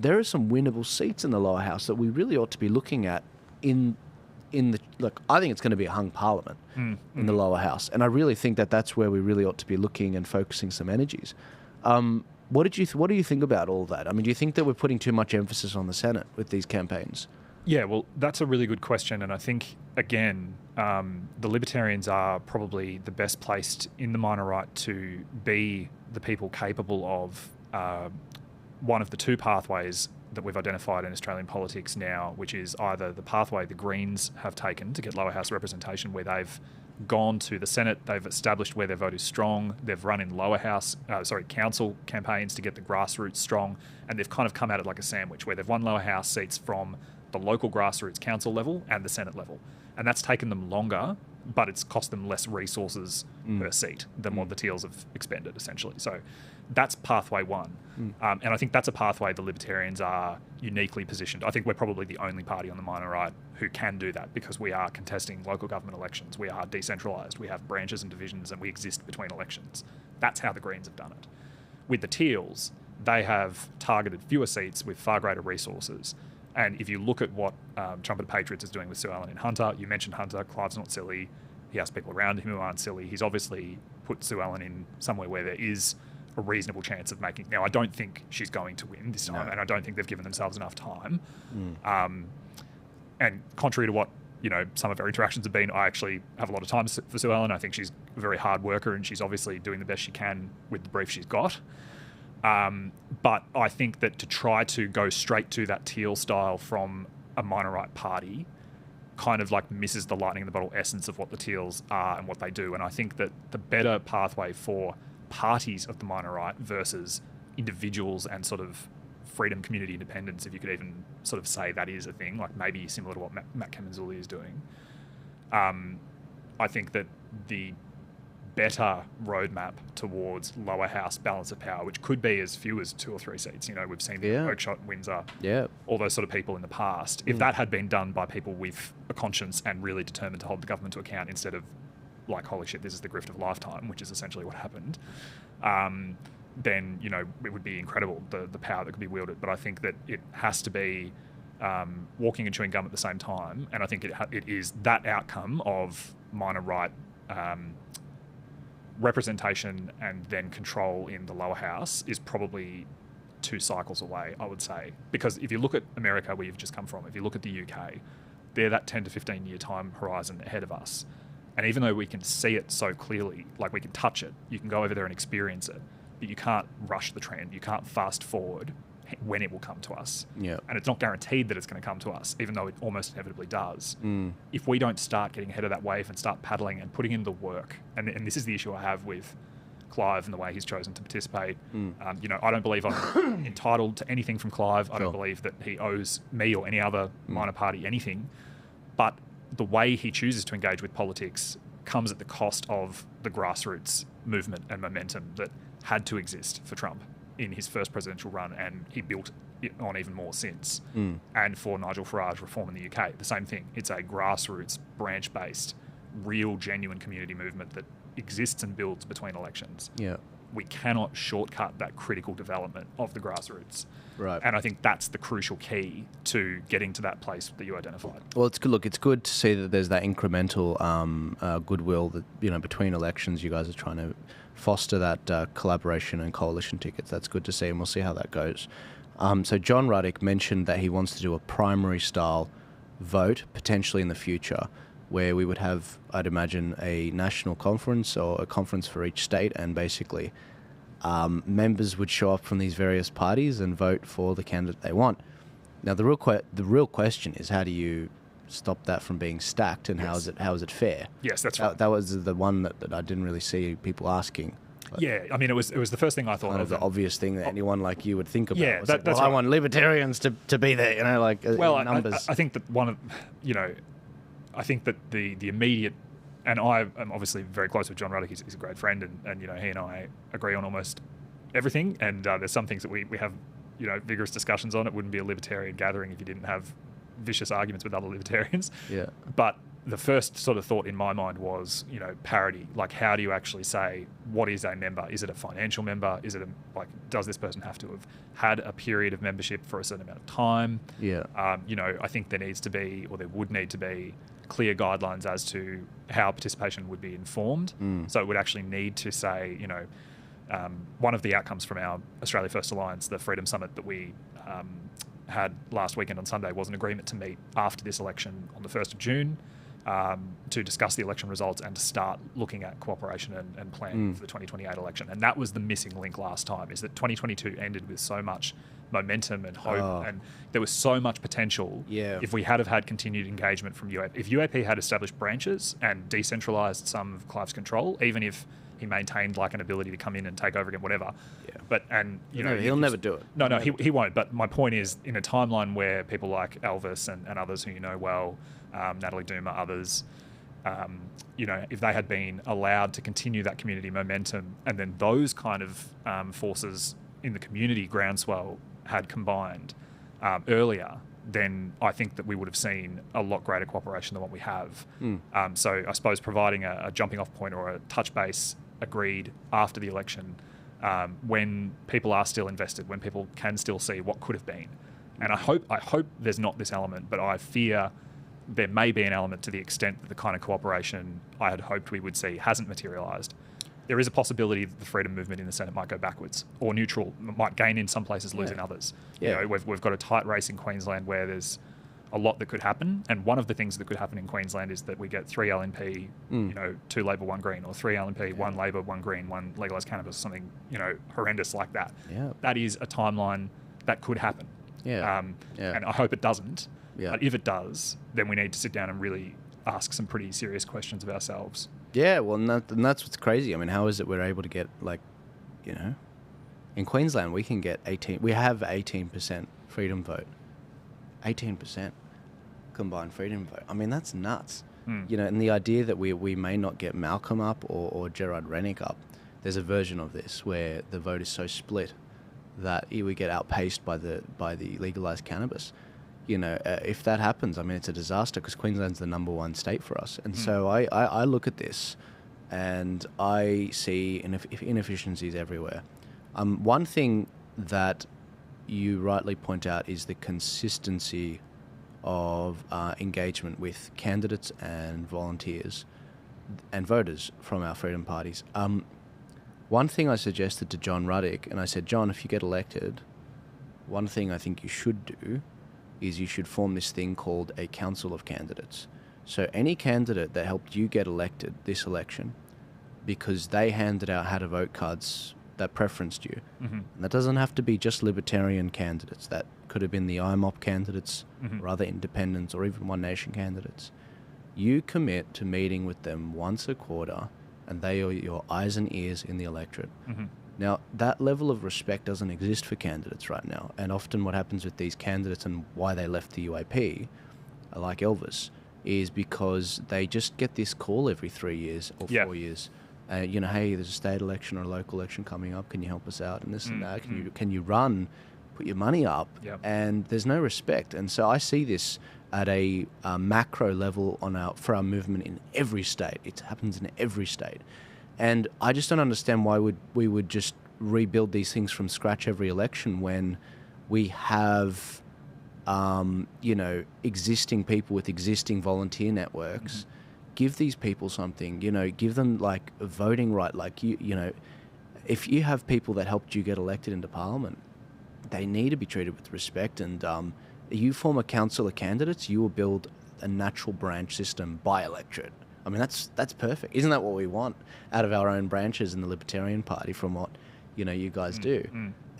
there are some winnable seats in the lower house that we really ought to be looking at I think it's going to be a hung parliament in the lower house. And I really think that that's where we really ought to be looking and focusing some energies. What do you think about all that? I mean, do you think that we're putting too much emphasis on the Senate with these campaigns? Yeah, well, that's a really good question. And I think, again, the Libertarians are probably the best placed in the minor right to be the people capable of one of the 2 pathways that we've identified in Australian politics now, which is either the pathway the Greens have taken to get lower house representation, where they've gone to the Senate, they've established where their vote is strong, they've run in council campaigns to get the grassroots strong, and they've kind of come at it like a sandwich, where they've won lower house seats from the local grassroots council level and the Senate level. And that's taken them longer, but it's cost them less resources per seat than what the Teals have expended, essentially. So that's pathway 1. And I think that's a pathway the Libertarians are uniquely positioned. I think we're probably the only party on the minor right who can do that, because we are contesting local government elections. We are decentralised. We have branches and divisions, and we exist between elections. That's how the Greens have done it. With the Teals, they have targeted fewer seats with far greater resources. And if you look at what Trumpeter Patriots is doing with Sue Ellen in Hunter, you mentioned Hunter, Clive's not silly. He has people around him who aren't silly. He's obviously put Sue Ellen in somewhere where there is a reasonable chance of making... Now, I don't think she's going to win this time, and I don't think they've given themselves enough time. And contrary to what some of our interactions have been, I actually have a lot of time for Sue Ellen. I think she's a very hard worker, and she's obviously doing the best she can with the brief she's got. But I think that to try to go straight to that teal style from a minor right party kind of like misses the lightning in the bottle essence of what the teals are and what they do. And I think that the better pathway for parties of the minor right versus individuals and sort of freedom, community independence, if you could even sort of say that is a thing, like maybe similar to what Matt Kemenzuli is doing. I think that the better roadmap towards lower house balance of power, which could be as few as 2 or 3 seats. You know, we've seen Oakeshott, Windsor, all those sort of people in the past. If that had been done by people with a conscience and really determined to hold the government to account instead of like, holy shit, this is the grift of a lifetime, which is essentially what happened, then, you know, it would be incredible, the power that could be wielded. But I think that it has to be walking and chewing gum at the same time. And I think it is that outcome of minor right representation and then control in the lower house is probably 2 cycles away, I would say. Because if you look at America, where you've just come from, if you look at the UK, they're that 10 to 15 year time horizon ahead of us. And even though we can see it so clearly, like we can touch it, you can go over there and experience it, but you can't rush the trend. You can't fast forward when it will come to us. Yeah. And it's not guaranteed that it's going to come to us, even though it almost inevitably does. If we don't start getting ahead of that wave and start paddling and putting in the work, and this is the issue I have with Clive and the way he's chosen to participate. You know, I don't believe I'm entitled to anything from Clive. I don't believe that he owes me or any other minor party anything. But the way he chooses to engage with politics comes at the cost of the grassroots movement and momentum that had to exist for Trump in his first presidential run, and he built it on even more since. And for Nigel Farage reform in the UK, the same thing. It's a grassroots, branch-based, real, genuine community movement that exists and builds between elections. Yeah. We cannot shortcut that critical development of the grassroots. Right. And I think that's the crucial key to getting to that place that you identified. Well, it's good. Look, it's good to see that there's that incremental goodwill that, you know, between elections, you guys are trying to foster that collaboration and coalition tickets. That's good to see, and we'll see how that goes. So John Ruddick mentioned that he wants to do a primary style vote potentially in the future, where we would have, I'd imagine, a national conference or a conference for each state, and basically members would show up from these various parties and vote for the candidate they want. Now, the real question is, how do you stop that from being stacked, and how is it fair? Yes, that's right. That was the one that I didn't really see people asking. Yeah, I mean, it was the first thing I thought Kind of the obvious thing that anyone like you would think about. Yeah, that's right. I want libertarians to be there, you know, like numbers. I think that I think that the immediate, and I am obviously very close with John Ruddick. He's a great friend, and you know, he and I agree on almost everything. And there's some things that we have, you know, vigorous discussions on. It wouldn't be a libertarian gathering if you didn't have vicious arguments with other libertarians. Yeah. But the first sort of thought in my mind was, you know, parity. Like, how do you actually say what is a member? Is it a financial member? Is it does this person have to have had a period of membership for a certain amount of time? Yeah. You know, I think there needs to be, or there would need to be, clear guidelines as to how participation would be informed. So it would actually need to say, you know, one of the outcomes from our Australia First Alliance, the Freedom Summit that we had last weekend on Sunday, was an agreement to meet after this election on the 1st of June to discuss the election results and to start looking at cooperation and planning for the 2028 election. And that was the missing link last time, is that 2022 ended with so much momentum and hope, and there was so much potential. If we had have had continued engagement from UAP, if UAP had established branches and decentralised some of Clive's control, even if he maintained like an ability to come in and take over again, whatever. But he'll never do it. No, he won't. But my point is, in a timeline where people like Elvis and others who you know well, Natalie Duma, others, you know, if they had been allowed to continue that community momentum, and then those kind of forces in the community groundswell had combined earlier, then I think that we would have seen a lot greater cooperation than what we have. So I suppose providing a jumping off point or a touch base agreed after the election, when people are still invested, when people can still see what could have been. And I hope there's not this element, but I fear there may be an element to the extent that the kind of cooperation I had hoped we would see hasn't materialised. There is a possibility that the freedom movement in the Senate might go backwards, or neutral, might gain in some places, lose in others. You know, we've got a tight race in Queensland where there's a lot that could happen. And one of the things that could happen in Queensland is that we get 3 LNP, 2 Labor, 1 Green, or 3 LNP, 1 Labor, 1 Green, 1 legalised cannabis, something, horrendous like that. Yeah. That is a timeline that could happen. Yeah. And I hope it doesn't. Yeah. But if it does, then we need to sit down and really ask some pretty serious questions of ourselves. Yeah, well, and that's what's crazy. I mean, how is it we're able to get, in Queensland, we have 18% freedom vote. 18% combined freedom vote. I mean, that's nuts. And the idea that we may not get Malcolm up or Gerard Rennick up, there's a version of this where the vote is so split that we get outpaced by the legalised cannabis. If that happens, I mean, it's a disaster because Queensland's the number 1 state for us. And so I look at this and I see inefficiencies everywhere. One thing that you rightly point out is the consistency of engagement with candidates and volunteers and voters from our freedom parties. One thing I suggested to John Ruddick, and I said, John, if you get elected, one thing I think you should do is you should form this thing called a council of candidates. So any candidate that helped you get elected this election because they handed out how to vote cards that preferenced you. And that doesn't have to be just Libertarian candidates. That could have been the IMOP candidates or other independents or even One Nation candidates. You commit to meeting with them once a quarter and they are your eyes and ears in the electorate. Now, that level of respect doesn't exist for candidates right now. And often what happens with these candidates and why they left the UAP, like Elvis, is because they just get this call every 3 years or 4 years. Hey, there's a state election or a local election coming up. Can you help us out? And this and that. Can you run, put your money up? And there's no respect. And so I see this at a macro level for our movement in every state. It happens in every state. And I just don't understand why we would just rebuild these things from scratch every election when we have, existing people with existing volunteer networks. Give these people something, give them like a voting right. Like, if you have people that helped you get elected into Parliament, they need to be treated with respect. And you form a council of candidates, you will build a natural branch system by electorate. I mean, that's perfect. Isn't that what we want out of our own branches in the Libertarian Party from what, you guys do?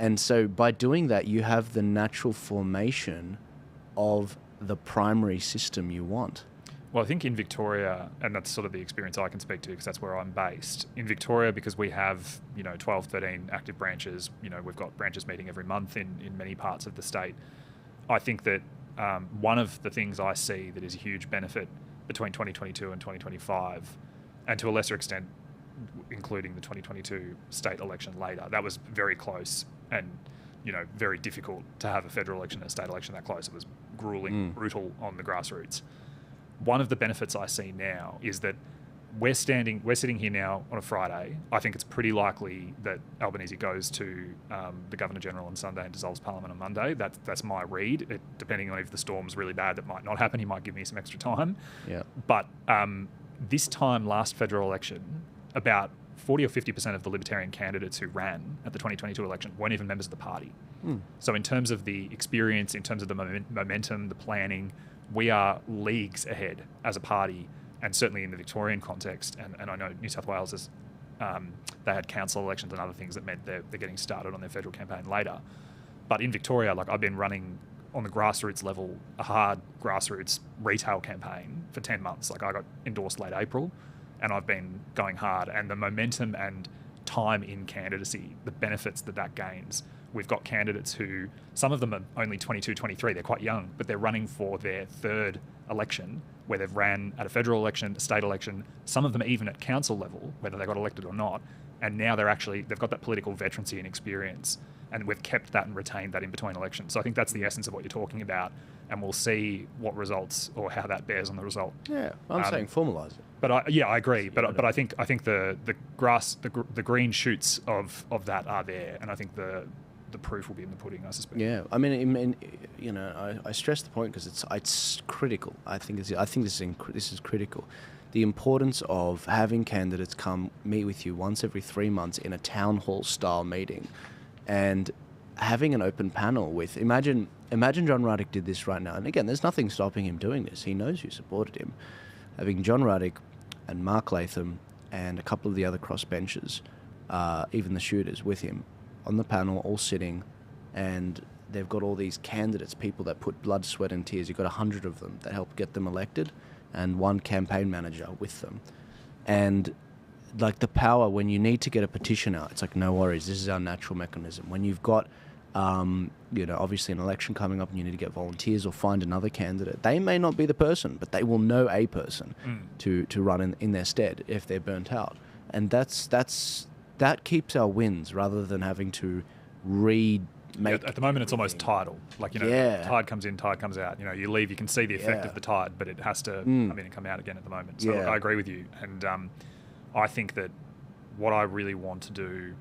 And so by doing that, you have the natural formation of the primary system you want. Well, I think in Victoria, and that's sort of the experience I can speak to because that's where I'm based. In Victoria, because we have, 12, 13 active branches, we've got branches meeting every month in many parts of the state. I think that one of the things I see that is a huge benefit between 2022 and 2025, and to a lesser extent, including the 2022 state election later, that was very close and, very difficult to have a federal election and a state election that close. It was grueling, brutal on the grassroots. One of the benefits I see now is that we're sitting here now on a Friday. I think it's pretty likely that Albanese goes to the Governor-General on Sunday and dissolves Parliament on Monday. That's my read. Depending on if the storm's really bad, that might not happen. He might give me some extra time. Yeah. But this time last federal election, about 40 or 50% of the Libertarian candidates who ran at the 2022 election weren't even members of the party. So in terms of the experience, in terms of the momentum, the planning, we are leagues ahead as a party, and certainly in the Victorian context. And I know New South Wales is, they had council elections and other things that meant they're getting started on their federal campaign later. But in Victoria, I've been running on the grassroots level, a hard grassroots retail campaign for 10 months. I got endorsed late April, and I've been going hard. And the momentum and time in candidacy, the benefits that gains. We've got candidates who, some of them are only 22, 23, they're quite young, but they're running for their third election where they've ran at a federal election, a state election, some of them even at council level, whether they got elected or not. And now they've got that political veterancy and experience, and we've kept that and retained that in between elections. So I think that's the essence of what you're talking about, and we'll see what results or how that bears on the result. Yeah, I'm saying formalise it. But I agree. But I think the green shoots of that are there, and I think the proof will be in the pudding, I suspect. Yeah, I mean, I stress the point because it's critical. I think this is critical. The importance of having candidates come meet with you once every 3 months in a town hall style meeting, and having an open panel with, imagine John Ruddick did this right now. And again, there's nothing stopping him doing this. He knows who supported him. Having John Ruddick and Mark Latham and a couple of the other crossbenchers, even the shooters with him on the panel, all sitting, and they've got all these candidates, people that put blood, sweat and tears. You've got 100 of them that help get them elected, and one campaign manager with them. And like the power, when you need to get a petition out, it's like, no worries, this is our natural mechanism. When you've got, obviously an election coming up and you need to get volunteers or find another candidate, they may not be the person, but they will know a person to run in their stead if they're burnt out. And that keeps our wins rather than having to at the moment, it's almost tidal. Like, tide comes in, tide comes out. You leave, you can see the effect of the tide, but it has to come in and come out again at the moment. So I agree with you. And I think that what I really want to do,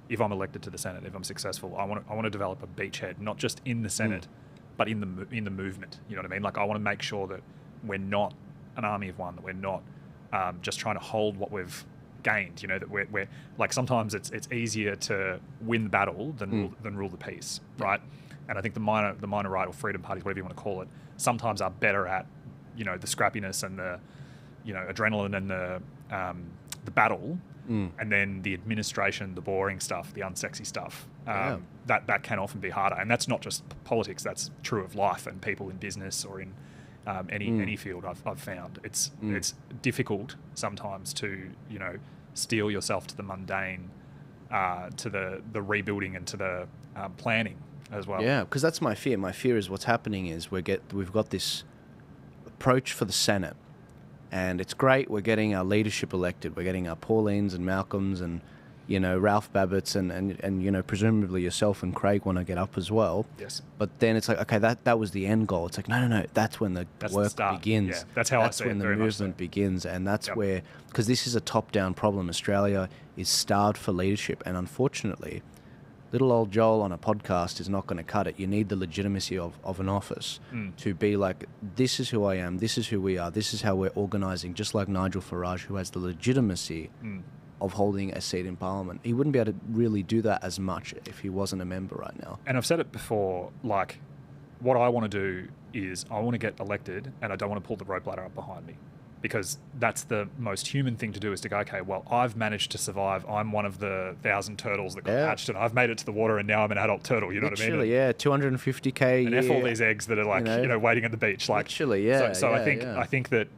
if I'm elected to the Senate, if I'm successful, I want to develop a beachhead, not just in the Senate, but in the movement. You know what I mean? Like, I want to make sure that we're not an army of one, that we're not just trying to hold what we've gained. That we're like, sometimes it's easier to win the battle than rule the peace, right? And I think the minor right or freedom parties, whatever you want to call it, sometimes are better at the scrappiness and the adrenaline and the battle, and then the administration, the boring stuff, the unsexy stuff. That can often be harder, and that's not just politics. That's true of life and people in business or in any field. I've found it's difficult sometimes to steel yourself to the mundane, to the rebuilding and to the planning as well. Yeah, because that's my fear. My fear is what's happening is we've got this approach for the Senate, and it's great. We're getting our leadership elected. We're getting our Paulines and Malcolms and Ralph Babbitt's and presumably yourself and Craig want to get up as well. Yes. But then it's like, okay, that was the end goal. It's like, no. That's when the work begins. Yeah, that's how I see it. That's when the movement begins, and that's where, because this is a top-down problem. Australia is starved for leadership, and unfortunately, little old Joel on a podcast is not going to cut it. You need the legitimacy of an office to be like, this is who I am, this is who we are, this is how we're organising, just like Nigel Farage, who has the legitimacy of holding a seat in Parliament. He wouldn't be able to really do that as much if he wasn't a member right now. And I've said it before, like, what I want to do is I want to get elected and I don't want to pull the rope ladder up behind me, because that's the most human thing to do, is to go, okay, well, I've managed to survive. I'm one of the 1,000 turtles that got hatched, and I've made it to the water, and now I'm an adult turtle. You know what I mean? Yeah, 250K. And F all these eggs that are like, waiting at the beach. Like, literally, yeah. So I think that,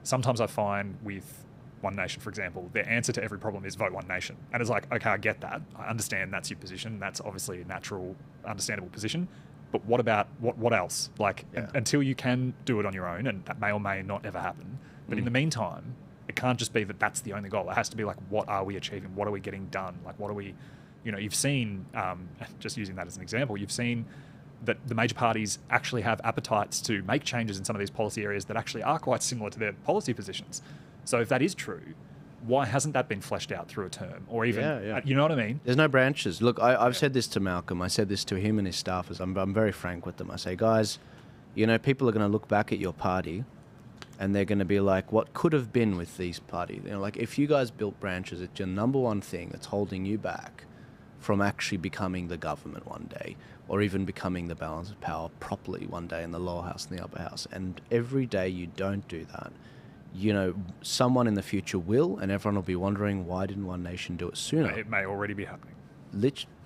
sometimes I find with One Nation, for example, their answer to every problem is vote One Nation. And it's like, okay, I get that. I understand that's your position. That's obviously a natural, understandable position. But what about, what else? Like, until you can do it on your own, and that may or may not ever happen. But in the meantime, it can't just be that that's the only goal. It has to be like, what are we achieving? What are we getting done? Like, what are we, you've seen, just using that as an example, you've seen that the major parties actually have appetites to make changes in some of these policy areas that actually are quite similar to their policy positions. So if that is true, why hasn't that been fleshed out through a term, or even, you know what I mean? There's no branches. Look, I've said this to Malcolm. I said this to him and his staffers. I'm very frank with them. I say, guys, people are going to look back at your party and they're going to be like, what could have been with these parties? Like, if you guys built branches, it's your number one thing that's holding you back from actually becoming the government one day, or even becoming the balance of power properly one day in the lower house and the upper house. And every day you don't do that, someone in the future will, and everyone will be wondering, why didn't One Nation do it sooner? It may already be happening.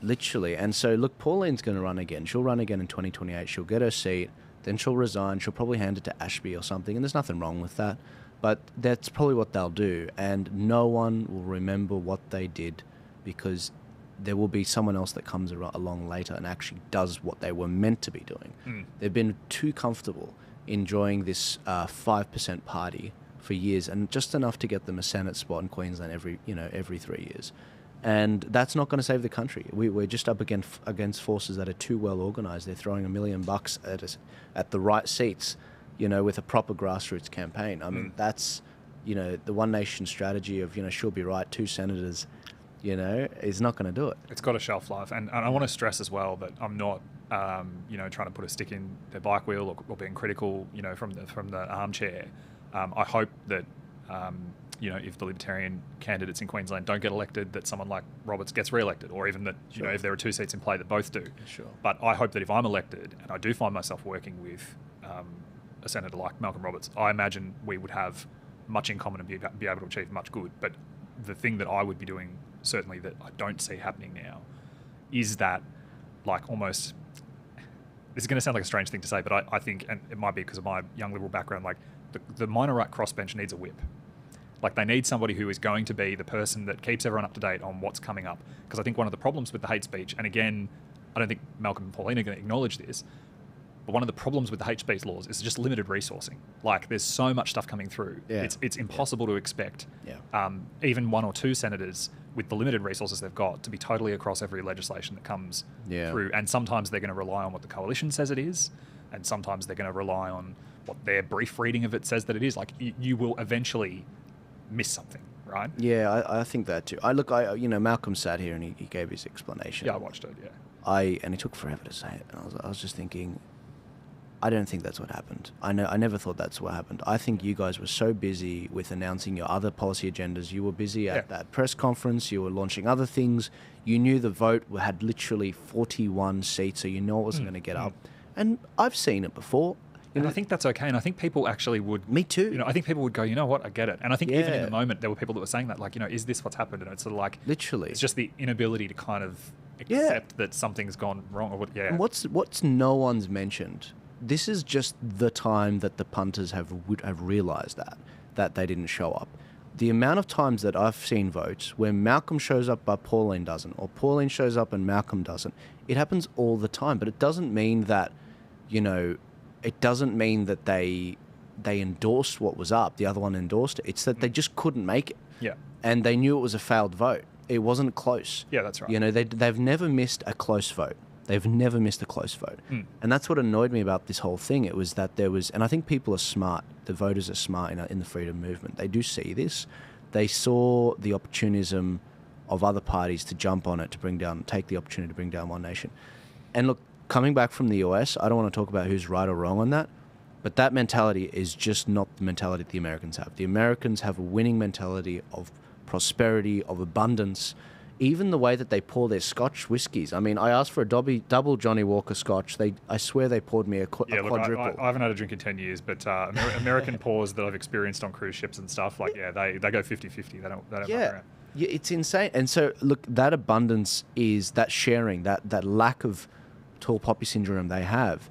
Literally. And so, look, Pauline's going to run again. She'll run again in 2028. She'll get her seat. Then she'll resign. She'll probably hand it to Ashby or something. And there's nothing wrong with that. But that's probably what they'll do. And no one will remember what they did, because there will be someone else that comes along later and actually does what they were meant to be doing. They've been too comfortable enjoying this 5% party for years, and just enough to get them a Senate spot in Queensland every 3 years. And that's not going to save the country. We're just up against forces that are too well organised. They're throwing $1 million at us at the right seats, with a proper grassroots campaign. I mean, that's, the One Nation strategy of, she'll be right, 2 senators, is not going to do it. It's got a shelf life. And I want to stress as well that I'm not, trying to put a stick in their bike wheel or being critical, from the armchair. I hope that if the Libertarian candidates in Queensland don't get elected, that someone like Roberts gets re-elected, or even that, if there are 2 seats in play, that both do. Sure. But I hope that if I'm elected and I do find myself working with a senator like Malcolm Roberts, I imagine we would have much in common and be able to achieve much good. But the thing that I would be doing, certainly that I don't see happening now, is that almost, this is going to sound like a strange thing to say, but I think, and it might be because of my young liberal background, the minor right crossbench needs a whip. They need somebody who is going to be the person that keeps everyone up to date on what's coming up. Because I think one of the problems with the hate speech, and again, I don't think Malcolm and Pauline are going to acknowledge this, but one of the problems with the hate speech laws is just limited resourcing. There's so much stuff coming through. Yeah. It's impossible to expect even 1 or 2 senators with the limited resources they've got to be totally across every legislation that comes through. And sometimes they're going to rely on what the coalition says it is, and sometimes they're going to rely on what their brief reading of it says that it is. You will eventually miss something, right? Yeah, I think that too. Malcolm sat here and he gave his explanation. Yeah, I watched it, yeah. And it took forever to say it. And I was just thinking, I don't think that's what happened. I never thought that's what happened. I think you guys were so busy with announcing your other policy agendas. You were busy at that press conference. You were launching other things. You knew the vote had literally 41 seats, so you know it wasn't going to get up. And I've seen it before. And I think that's okay. And I think people actually would... Me too. I think people would go, you know what, I get it. And I think even in the moment, there were people that were saying that, is this what's happened? And it's sort of literally. It's just the inability to kind of accept that something's gone wrong. Or And what's no one's mentioned... This is just the time that the punters have realised that they didn't show up. The amount of times that I've seen votes where Malcolm shows up but Pauline doesn't, or Pauline shows up and Malcolm doesn't, it happens all the time. But it doesn't mean that, it doesn't mean that they endorsed what was up. The other one endorsed it. It's that they just couldn't make it. Yeah. And they knew it was a failed vote. It wasn't close. Yeah, that's right. They've never missed a close vote. They've never missed a close vote. And that's what annoyed me about this whole thing. It was that there was, and I think people are smart, the voters are smart in the freedom movement. They do see this. They saw the opportunism of other parties to jump on it, take the opportunity to bring down One Nation. And look, coming back from the US, I don't want to talk about who's right or wrong on that, but that mentality is just not the mentality that the Americans have. The Americans have a winning mentality of prosperity, of abundance. Even the way that they pour their Scotch whiskies. I mean, I asked for a double Johnny Walker Scotch. I swear they poured me a quadruple. Look, I haven't had a drink in 10 years, but American pours that I've experienced on cruise ships and stuff, they go 50-50. They don't fuck around. Yeah, it's insane. And so, look, that abundance is that sharing, that lack of tall poppy syndrome they have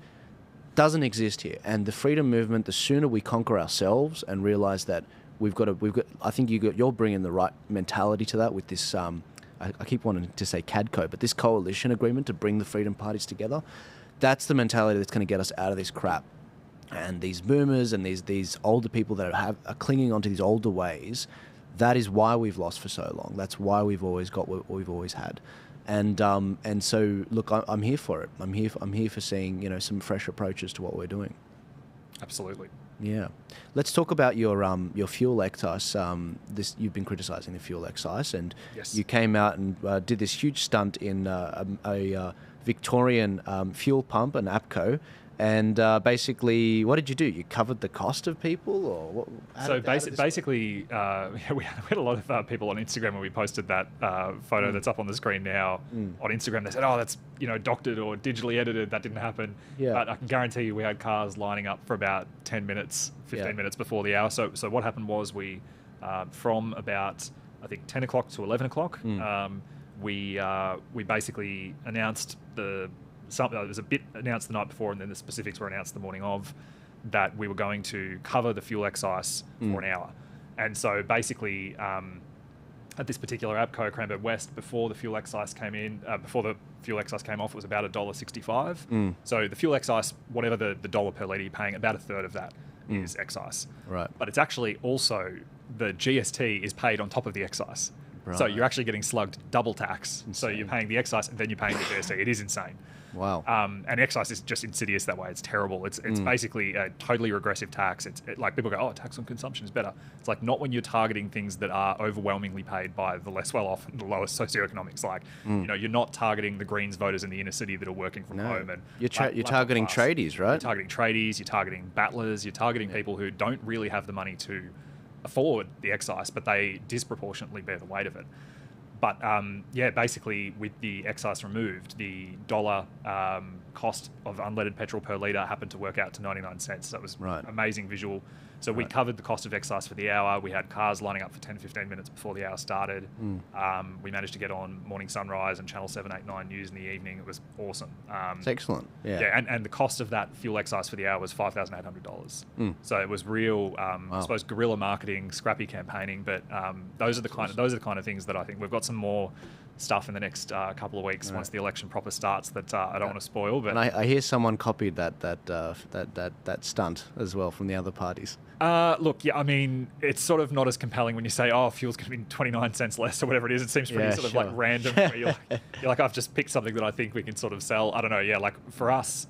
doesn't exist here. And the freedom movement, the sooner we conquer ourselves and realize that we've got. I think you're bringing the right mentality to that with this. I keep wanting to say CADCO, but this coalition agreement to bring the freedom parties together, that's the mentality that's going to get us out of this crap. And these boomers and these older people that are clinging onto these older ways, that is why we've lost for so long. That's why we've always got what we've always had. And so, look, I'm here for it. I'm here for seeing some fresh approaches to what we're doing. Absolutely. Yeah, let's talk about your fuel excise. You've been criticising the fuel excise, and yes. You came out and did this huge stunt in a Victorian fuel pump, an APCO, and basically, what did you do? You covered the cost of people, or what? So basically, we had a lot of people on Instagram when we posted that photo that's up on the screen now on Instagram. They said, "Oh, that's doctored or digitally edited. That didn't happen." Yeah. But I can guarantee you, we had cars lining up for about 10 minutes, 15 minutes before the hour. So what happened was we, from about I think 10 o'clock to 11 o'clock, we basically announced there was a bit announced the night before, and then the specifics were announced the morning of, that we were going to cover the fuel excise for an hour. And so basically, at this particular APCO, Cranbourne West, before the fuel excise came in, before the fuel excise came off, it was about $1.65. So the fuel excise, whatever the dollar per litre you're paying, about a third of that is excise. Right. But it's actually also, the GST is paid on top of the excise. Right. So you're actually getting slugged double tax. Insane. So you're paying the excise and then you're paying the GST. It is insane. Wow. And excise is just insidious that way. It's terrible. It's basically a totally regressive tax. It's like people go, oh, tax on consumption is better. It's like not when you're targeting things that are overwhelmingly paid by the less well-off and the lowest socioeconomics. Like, you're not targeting the Greens voters in the inner city that are working from home. And you're targeting tradies, right? You're targeting tradies. You're targeting battlers. You're targeting people who don't really have the money to afford the excise, but they disproportionately bear the weight of it. But yeah, basically with the excise removed, the dollar cost of unleaded petrol per litre happened to work out to 99 cents. That was amazing visual. So we covered the cost of excise for the hour. We had cars lining up for 10, 15 minutes before the hour started. We managed to get on Morning Sunrise and Channel 7, 8, 9 News in the evening. It was awesome. It's excellent. Yeah. Yeah, and the cost of that fuel excise for the hour was $5,800. So it was real, I suppose, guerrilla marketing, scrappy campaigning. But those are the kind of things that I think we've got some more stuff in the next couple of weeks once the election proper starts that I don't want to spoil. But and I hear someone copied that stunt as well from the other parties. Look, yeah, I mean, it's sort of not as compelling when you say, oh, fuel's going to be 29 cents less or whatever it is. It seems pretty sort of like random. Where you're like, I've just picked something that I think we can sort of sell. I don't know. Yeah, like for us,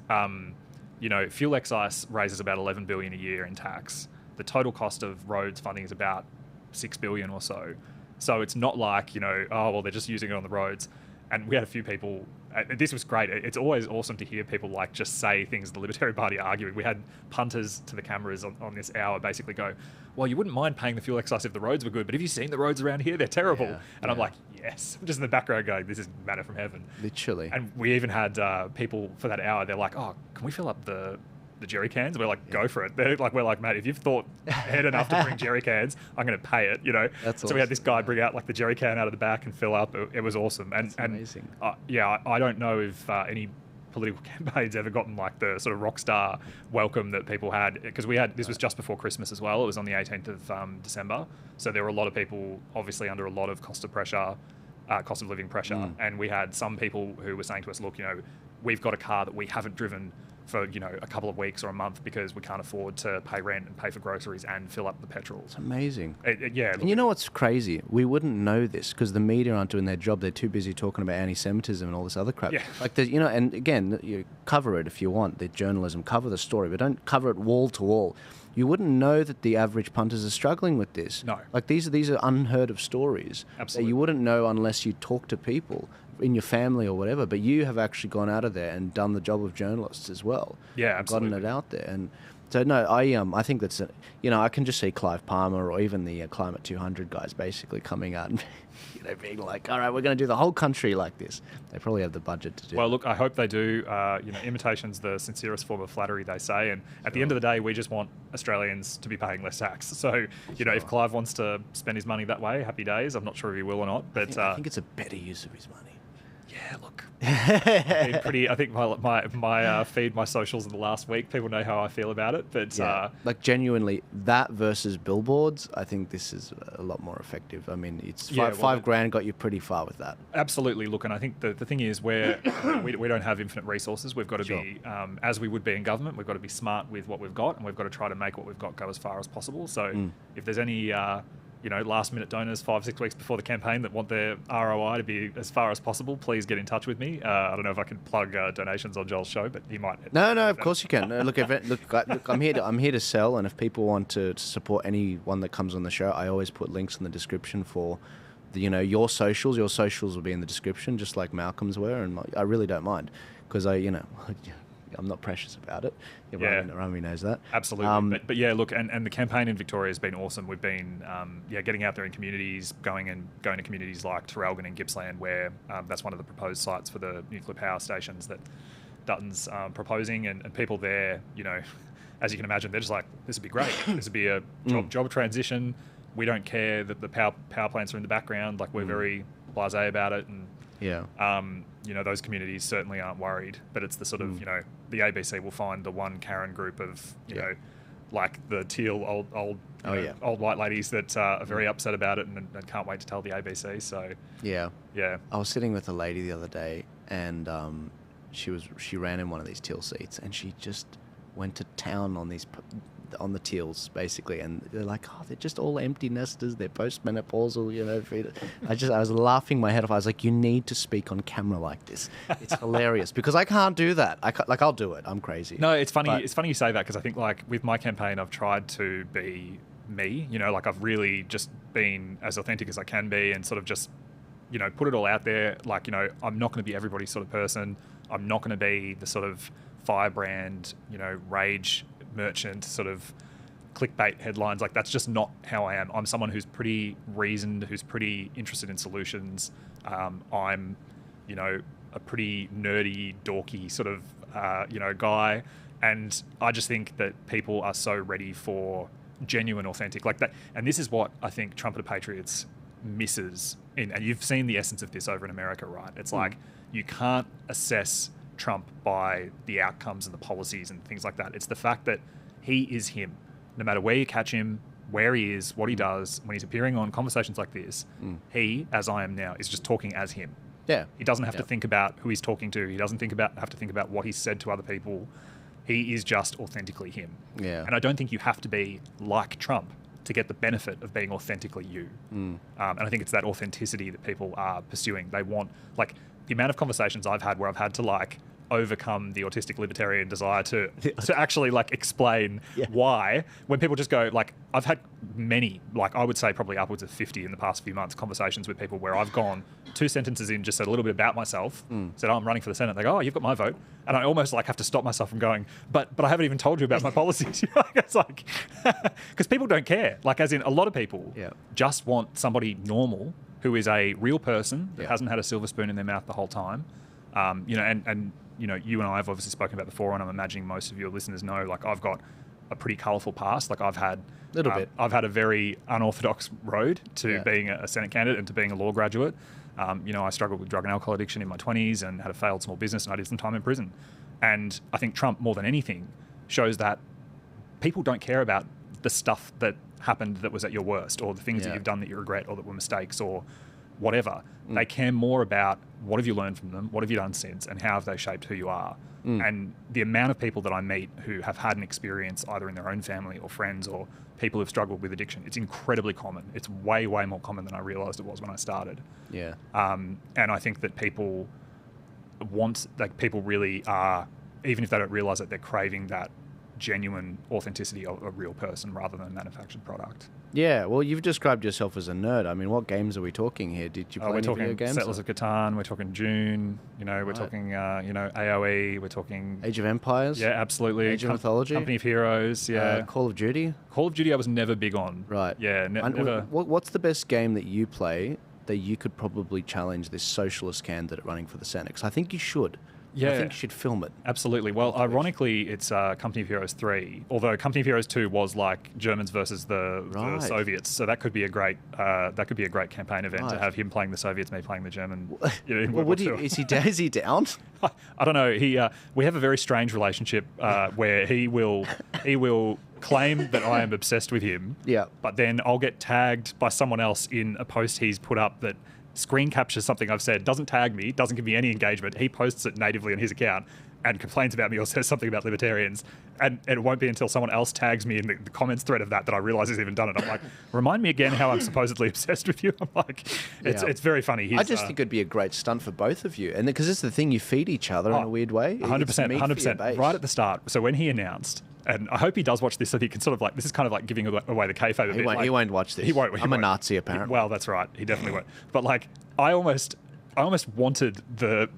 you know, fuel excise raises about 11 billion a year in tax. The total cost of roads funding is about 6 billion or so. So it's not like, you know, oh, well, they're just using it on the roads. And we had a few people, this was great. It's always awesome to hear people like just say things the Libertarian Party are arguing. We had punters to the cameras on this hour basically go, well, you wouldn't mind paying the fuel excise if the roads were good, but have you seen the roads around here? They're terrible. And I'm like, yes. I'm just in the background going, this is manna from heaven. Literally. And we even had people for that hour, they're like, oh, can we fill up the jerry cans? We're like, go for it. We're like, mate, if you've thought ahead enough to bring jerry cans, I'm going to pay it, you know. That's so we had this guy bring out like the jerry can out of the back and fill up. It was awesome. And amazing. Yeah, I don't know if any political campaigns ever gotten like the sort of rock star welcome that people had, because we had, this was just before Christmas as well. It was on the 18th of December. So there were a lot of people obviously under a lot of cost of living pressure. And we had some people who were saying to us, look, you know, we've got a car that we haven't driven for, you know, a couple of weeks or a month because we can't afford to pay rent and pay for groceries and fill up the petrol. It's amazing. Yeah. And you know what's crazy? We wouldn't know this because the media aren't doing their job. They're too busy talking about anti-Semitism and all this other crap. Yeah. Like, you know, and again, you cover it if you want, the journalism, cover the story, but don't cover it wall to wall. You wouldn't know that the average punters are struggling with this. No. Like, these are unheard of stories. Absolutely. That you wouldn't know unless you talk to people in your family or whatever, but you have actually gone out of there and done the job of journalists as well. Yeah, absolutely. Gotten it out there. And so, no, I think that's, you know, I can just see Clive Palmer or even the Climate 200 guys basically coming out and, you know, being like, all right, we're going to do the whole country like this. They probably have the budget to do Well, look, I hope they do. You know, imitation's the sincerest form of flattery, they say. And at the end of the day, we just want Australians to be paying less tax. So, you know, if Clive wants to spend his money that way, happy days. I'm not sure if he will or not. But I think it's a better use of his money. Yeah, look, I've been pretty. I think my feed, my socials in the last week, people know how I feel about it. But like genuinely, that versus billboards, I think this is a lot more effective. I mean, it's five grand got you pretty far with that. Absolutely. Look, and I think the thing is, we don't have infinite resources. We've got to be, as we would be in government, we've got to be smart with what we've got, and we've got to try to make what we've got go as far as possible. So if there's any you know, last-minute donors 5-6 weeks before the campaign that want their ROI to be as far as possible, please get in touch with me. I don't know if I can plug donations on Joel's show, but he might. No, of course you can. Look, I'm here to sell, and if people want to support anyone that comes on the show, I always put links in the description for, your socials. Your socials will be in the description, just like Malcolm's were, and I really don't mind because I'm not precious about it. Rami knows that. Absolutely. But yeah, look, and the campaign in Victoria has been awesome. We've been getting out there in communities, going to communities like Traralgon and Gippsland, where that's one of the proposed sites for the nuclear power stations that Dutton's proposing, and people there, you know, as you can imagine, they're just like, this would be great. This would be a job transition. We don't care that the power plants are in the background. Like, we're very blasé about it, and those communities certainly aren't worried, but it's the sort of, the ABC will find the one Karen group of, you know, like the teal old white ladies that are very upset about it and can't wait to tell the ABC. So yeah. I was sitting with a lady the other day, and she ran in one of these teal seats, and she just went to town on the teals basically, and they're like, they're just all empty nesters, they're postmenopausal, I was laughing my head off. I was like, you need to speak on camera like this. It's hilarious because I can't do that. I'll do it. I'm crazy. No, it's funny. It's funny you say that, because I think, like, with my campaign, I've tried to be me. Like, I've really just been as authentic as I can be, and sort of just, put it all out there. Like, I'm not going to be everybody's sort of person. I'm not going to be the sort of firebrand, rage merchant sort of clickbait headlines. Like, that's just not how I am. I'm someone who's pretty reasoned, who's pretty interested in solutions. I'm, you know, a pretty nerdy, dorky sort of, you know, guy. And I just think that people are so ready for genuine, authentic, like that. And this is what I think Trumpeter Patriots misses in, and you've seen the essence of this over in America, right? It's like, you can't assess Trump by the outcomes and the policies and things like that. It's the fact that he is him. No matter where you catch him, where he is, what he does, when he's appearing on conversations like this, he, as I am now, is just talking as him. Yeah. He doesn't have to think about who he's talking to. He doesn't have to think about what he's said to other people. He is just authentically him. Yeah. And I don't think you have to be like Trump to get the benefit of being authentically you. And I think it's that authenticity that people are pursuing. They want, like, the amount of conversations I've had where I've had to, like, overcome the autistic libertarian desire to actually, like, explain why, when people just go, like, I've had many, like, I would say probably upwards of 50 in the past few months, conversations with people where I've gone 2 sentences in, just said a little bit about myself, said, oh, I'm running for the Senate. They go, oh, you've got my vote. And I almost, like, have to stop myself from going, but I haven't even told you about my policies. You know, it's like, because people don't care. Like, as in, a lot of people just want somebody normal who is a real person that hasn't had a silver spoon in their mouth the whole time. You know, and you know, you and I have obviously spoken about before, and I'm imagining most of your listeners know, like, I've got a pretty colourful past. Like, I've had I've had a very unorthodox road to being a Senate candidate and to being a law graduate. You know, I struggled with drug and alcohol addiction in my 20s and had a failed small business, and I did some time in prison. And I think Trump, more than anything, shows that people don't care about the stuff that happened that was at your worst, or the things that you've done that you regret, or that were mistakes, or whatever. They care more about what have you learned from them, what have you done since, and how have they shaped who you are. And the amount of people that I meet who have had an experience either in their own family or friends or people who've struggled with addiction, it's incredibly common. It's way, way more common than I realised it was when I started. Yeah. And I think that people want, like, people really are, even if they don't realise it, they're craving that genuine authenticity of a real person rather than a manufactured product. Yeah, well, you've described yourself as a nerd. I mean, what games are we talking here? Did you play any video games? Settlers of Catan, we're talking Dune, you know, we're talking, you know, AOE, we're talking... Age of Empires? Yeah, absolutely. Age of Mythology? Company of Heroes, yeah. Call of Duty? Call of Duty I was never big on. Right. Yeah, never... What's the best game that you play that you could probably challenge this socialist candidate running for the Senate? Because I think you should. Yeah. I think you should film it. Absolutely. Well, ironically, it's Company of Heroes 3, although Company of Heroes 2 was like Germans versus the Soviets, so that could be a great campaign event to have him playing the Soviets, me playing the German. You know, is he down? I don't know. We have a very strange relationship where he will claim that I am obsessed with him. Yeah. But then I'll get tagged by someone else in a post he's put up that screen captures something I've said, doesn't tag me, doesn't give me any engagement. He posts it natively on his account and complains about me or says something about libertarians. And it won't be until someone else tags me in the comments thread of that I realise he's even done it. I'm like, remind me again how I'm supposedly obsessed with you. I'm like, it's very funny. I just think it'd be a great stunt for both of you. And because it's the thing, you feed each other in a weird way. 100%. Right at the start. So when he announced, and I hope he does watch this so he can sort of like, this is kind of like giving away the kayfabe a bit. He won't watch this. He won't. I'm a Nazi, apparently. Well, that's right. He definitely won't. But like, I almost wanted the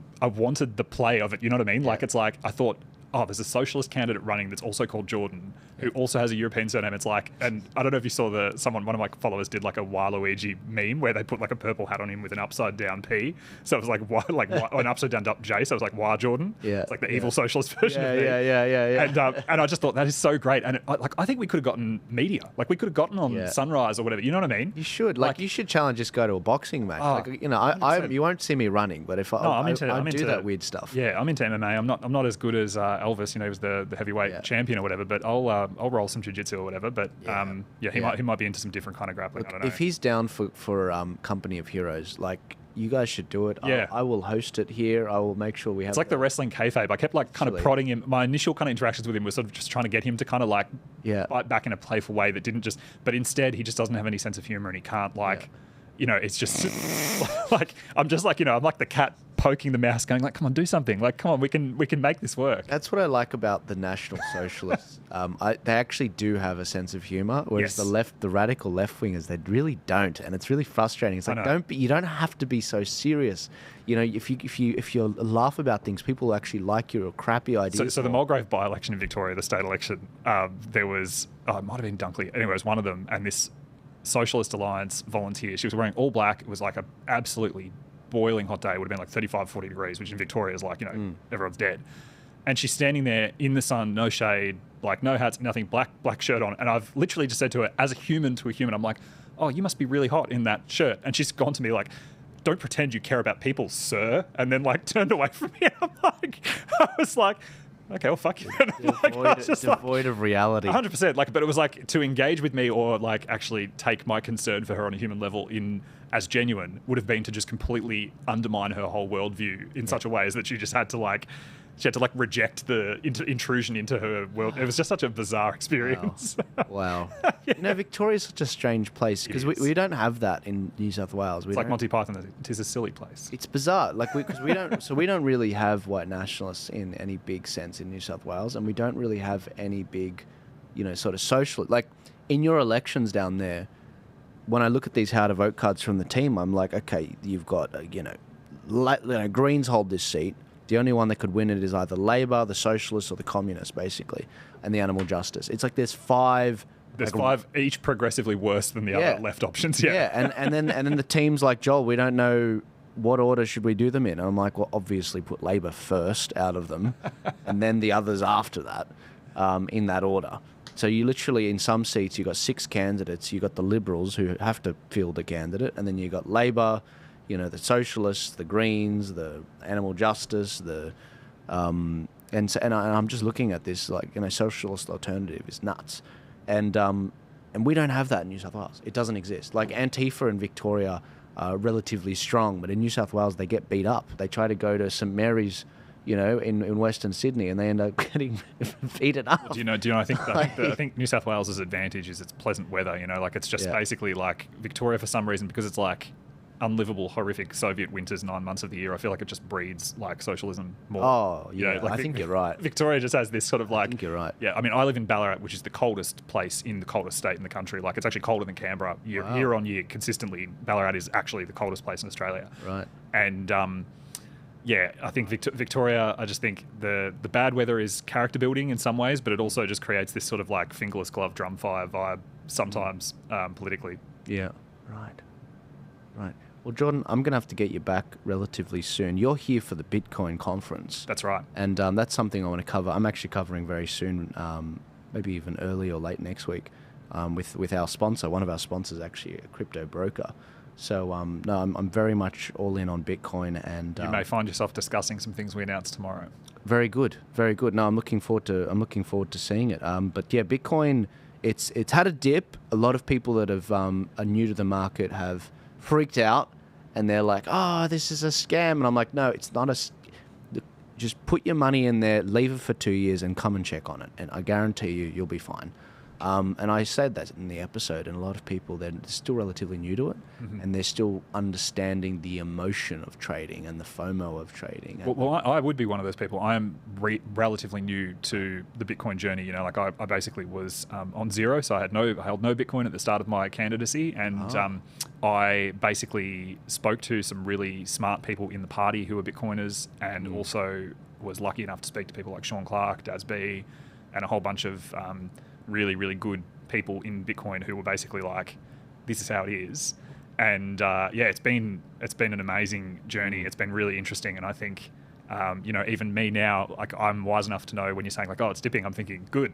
play of it. You know what I mean? Like, it's like, I thought, oh, there's a socialist candidate running that's also called Jordan, who also has a European surname. It's like, and I don't know if you saw one of my followers did like a Waluigi meme where they put like a purple hat on him with an upside down P. So it was like an upside down J. So it was like Wa Jordan. Yeah. It's like the evil socialist version of me. Yeah. And I just thought that is so great. And I think we could have gotten media. Like, we could have gotten on Sunrise or whatever. You know what I mean? You should. Like you should challenge this guy to a boxing match. Like, you know, you won't see me running, but if I do that weird stuff. Yeah, I'm into MMA. I'm not as good as Elvis. You know, he was the heavyweight champion or whatever. But I'll roll some jiu-jitsu or whatever. But he might be into some different kind of grappling. Look, I don't know. If he's down for Company of Heroes, like, you guys should do it. Yeah. I will host it here. I will make sure we have... It's like the wrestling kayfabe. I kept like kind of prodding him. My initial kind of interactions with him was sort of just trying to get him to kind of like bite back in a playful way that didn't just... But instead, he just doesn't have any sense of humor, and he can't like... You know, it's just like, I'm just like, you know, I'm like the cat poking the mouse, going like, "Come on, do something! Like, come on, we can make this work." That's what I like about the National Socialists. They actually do have a sense of humour, whereas Yes. the radical left wingers, they really don't, and it's really frustrating. It's I like know. you don't have to be so serious. You know, if you laugh about things, people actually like your crappy ideas. So the more. Mulgrave by-election in Victoria, the state election, there was, it might have been Dunkley. Anyway, it was one of them, and this Socialist Alliance volunteer, she was wearing all black. It was like a absolutely boiling hot day. It would have been like 35, 40 degrees, which in Victoria is like, everyone's dead. And she's standing there in the sun, no shade, like no hats, nothing, black shirt on. And I've literally just said to her, as a human to a human, I'm like, "Oh, you must be really hot in that shirt." And she's gone to me like, "Don't pretend you care about people, sir." And then like turned away from me. I'm like, I was like, okay, well, fuck you. Devoid of reality. 100%. Like, but it was like to engage with me or like actually take my concern for her on a human level in as genuine would have been to just completely undermine her whole worldview in such a way as that she just had to like. She had to like reject the intrusion into her world. It was just such a bizarre experience. Wow. You know, Victoria's such a strange place because we don't have that in New South Wales. It's like Monty Python. It is a silly place. It's bizarre, like because we don't. So we don't really have white nationalists in any big sense in New South Wales, and we don't really have any big, sort of social. Like in your elections down there, when I look at these how to vote cards from the team, I'm like, okay, you've got Greens hold this seat. The only one that could win it is either Labor, the Socialists, or the Communists, basically, and the Animal Justice. It's like there's five. There's five, each progressively worse than the other left options. Yeah, and then the teams like Joel, we don't know what order should we do them in. And I'm like, well, obviously put Labor first out of them, and then the others after that, in that order. So you literally, in some seats, you got 6 candidates. You got the Liberals who have to field a candidate, and then you got Labor. The Socialists, the Greens, the Animal Justice, and I'm just looking at this like socialist alternative is nuts, and we don't have that in New South Wales. It doesn't exist. Like Antifa in Victoria are relatively strong, but in New South Wales they get beat up. They try to go to St Mary's, in Western Sydney, and they end up getting beaten up. Do you know? I think I think New South Wales' advantage is its pleasant weather. Like it's just basically like Victoria for some reason because it's like unlivable, horrific Soviet winters 9 months of the year. I feel like it just breeds like socialism more. Oh, yeah. I think you're right. Victoria just has this sort of like. I think you're right. Yeah, I mean, I live in Ballarat, which is the coldest place in the coldest state in the country. Like, it's actually colder than Canberra year on year consistently. Ballarat is actually the coldest place in Australia. Right. And I think Victoria. I just think the bad weather is character building in some ways, but it also just creates this sort of like fingerless glove drum fire vibe sometimes politically. Yeah. Right. Well, Jordan, I'm going to have to get you back relatively soon. You're here for the Bitcoin conference. That's right. And that's something I want to cover. I'm actually covering very soon, maybe even early or late next week, with our sponsor. One of our sponsors, actually, a crypto broker. So, no, I'm very much all in on Bitcoin. And you may find yourself discussing some things we announce tomorrow. Very good. No, I'm looking forward to seeing it. But yeah, Bitcoin, it's had a dip. A lot of people that are new to the market have freaked out. And they're like, "Oh, this is a scam." And I'm like, "No, it's not just put your money in there, leave it for 2 years, and come and check on it. And I guarantee you'll be fine." And I said that in the episode, and a lot of people, they're still relatively new to it, and they're still understanding the emotion of trading and the FOMO of trading. Well, I would be one of those people. I am relatively new to the Bitcoin journey. Like I basically was on zero, so I held no Bitcoin at the start of my candidacy, and I basically spoke to some really smart people in the party who were Bitcoiners, and also was lucky enough to speak to people like Sean Clark, Daz B, and a whole bunch of really, really good people in Bitcoin who were basically like, this is how it is. And it's been an amazing journey. It's been really interesting. And I think, even me now, like I'm wise enough to know when you're saying like, oh, it's dipping, I'm thinking good.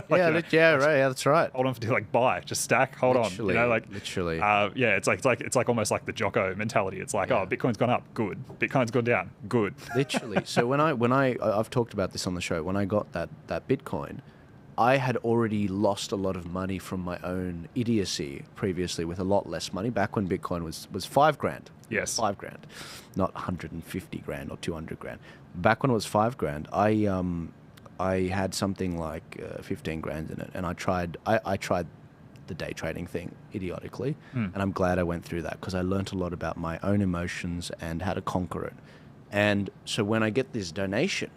Right. Yeah, that's right. Hold on for like buy, just stack, hold literally, on. Literally. It's like almost like the Jocko mentality. It's like, oh, Bitcoin's gone up, good. Bitcoin's gone down, good. Literally. So when I've talked about this on the show, when I got that Bitcoin, I had already lost a lot of money from my own idiocy previously with a lot less money back when Bitcoin was $5,000. Yes. $5,000, not 150 grand or 200 grand. Back when it was $5,000, I had something like 15 grand in it, and I tried the day trading thing idiotically, and I'm glad I went through that because I learnt a lot about my own emotions and how to conquer it. And so when I get this donation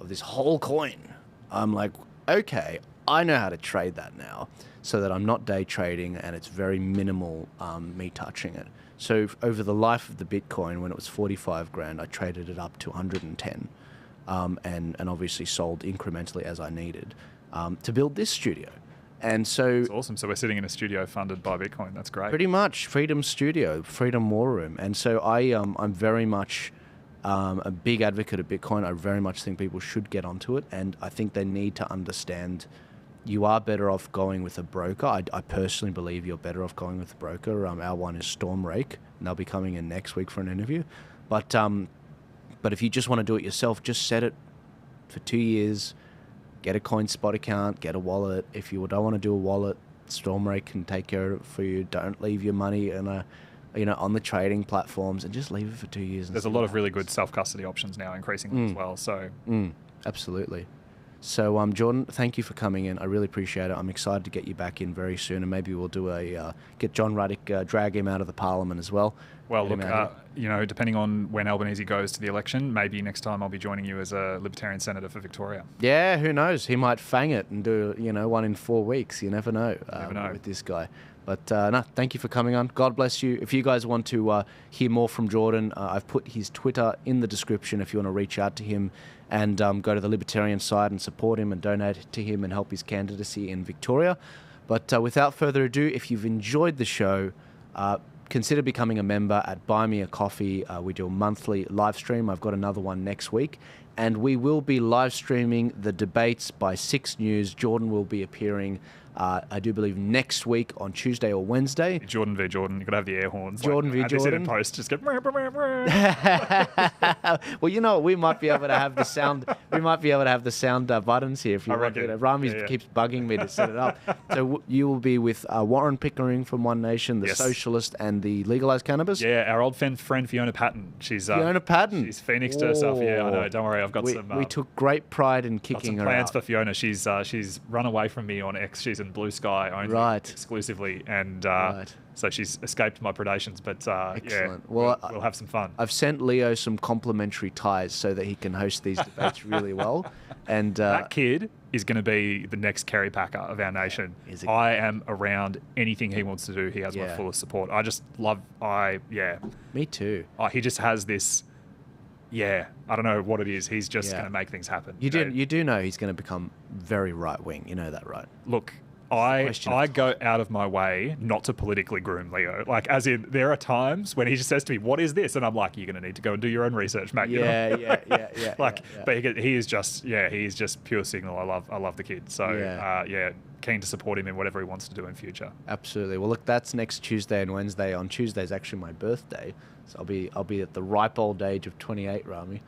of this whole coin, I'm like, okay, I know how to trade that now so that I'm not day trading and it's very minimal me touching it. So over the life of the Bitcoin, when it was 45 grand, I traded it up to 110 and obviously sold incrementally as I needed to build this studio. And so It's awesome. So we're sitting in a studio funded by Bitcoin. That's great. pretty much Freedom Studio, Freedom War Room. And so I'm very much a big advocate of Bitcoin. I very much think people should get onto it. And I think they need to understand you are better off going with a broker. I personally believe you're better off going with a broker. Our one is Stormrake, and they'll be coming in next week for an interview. But if you just want to do it yourself, just set it for 2 years, get a CoinSpot account, get a wallet. If you don't want to do a wallet, Stormrake can take care of it for you. Don't leave your money in on the trading platforms, and just leave it for 2 years. There's a lot of really good self-custody options now increasingly as well. So absolutely. So, Jordan, thank you for coming in. I really appreciate it. I'm excited to get you back in very soon, and maybe we'll do get John Ruddick, drag him out of the Parliament as well. Well, look, depending on when Albanese goes to the election, maybe next time I'll be joining you as a Libertarian senator for Victoria. Yeah, who knows? He might fang it and do, one in 4 weeks. You never know, with this guy. But no, thank you for coming on. God bless you. If you guys want to hear more from Jordan, I've put his Twitter in the description if you want to reach out to him and go to the Libertarian side and support him and donate to him and help his candidacy in Victoria. But without further ado, if you've enjoyed the show, consider becoming a member at Buy Me a Coffee. We do a monthly live stream. I've got another one next week. And we will be live streaming the debates by 6 News. Jordan will be appearing, I do believe, next week on Tuesday or Wednesday. Jordan v. Jordan. You've got to have the air horns. Jordan v. Jordan. In post, just get... Well, we might be able to have the sound. We might be able to have the sound buttons here if you want. Rami keeps bugging me to set it up. So you will be with Warren Pickering from One Nation, the Socialist, and the Legalized Cannabis. Yeah, our old friend Fiona Patton. She's Fiona Patton. She's Phoenixed herself. Yeah, I know. Don't worry, I've got some. We took great pride in kicking her out. Plans for Fiona. She's run away from me on X. She's in Blue Sky only exclusively, and so she's escaped my predations. But excellent. Yeah, we'll have some fun. I've sent Leo some complimentary ties so that he can host these debates really well. And that kid is going to be the next Kerry Packer of our nation. I am around anything he wants to do. He has my fullest support. I just love. Me too. He just has this. Yeah, I don't know what it is. He's just going to make things happen. You do know he's going to become very right wing. You know that, right? Look, I go out of my way not to politically groom Leo. Like, as in, there are times when he just says to me, "What is this?" And I'm like, "You're going to need to go and do your own research, mate." Yeah. But he is just pure signal. I love the kid. So keen to support him in whatever he wants to do in future. Absolutely. Well, look, that's next Tuesday and Wednesday. On Tuesday is actually my birthday, so I'll be at the ripe old age of 28, Rami.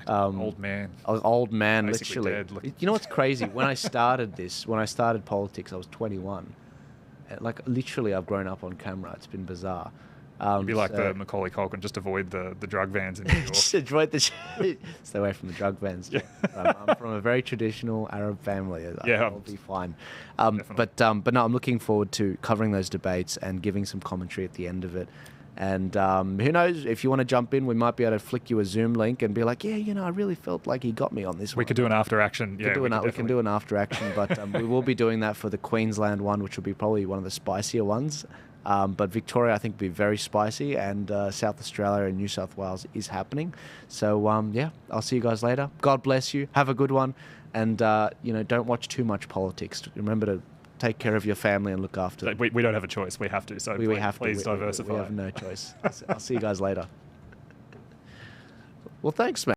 Old man. I was old man, basically literally. Dead. You know what's crazy? When I started politics, I was 21. Like, literally, I've grown up on camera. It's been bizarre. You'd be like the Macaulay Culkin, just avoid the drug vans in New York. Just avoid the stay away from the drug vans. I'm from a very traditional Arab family. I'll be fine. But no, I'm looking forward to covering those debates and giving some commentary at the end of it. And who knows, if you want to jump in, we might be able to flick you a Zoom link and be like, I really felt like he got me on this one. We could do an after action. We can do an after action, but we will be doing that for the Queensland one, which will be probably one of the spicier ones. But Victoria, I think, will be very spicy, and South Australia and New South Wales is happening. So, I'll see you guys later. God bless you. Have a good one. And, don't watch too much politics. Remember to take care of your family and look after them. We don't have a choice. We have to. So please diversify. We have no choice. I'll see you guys later. Well, thanks, man.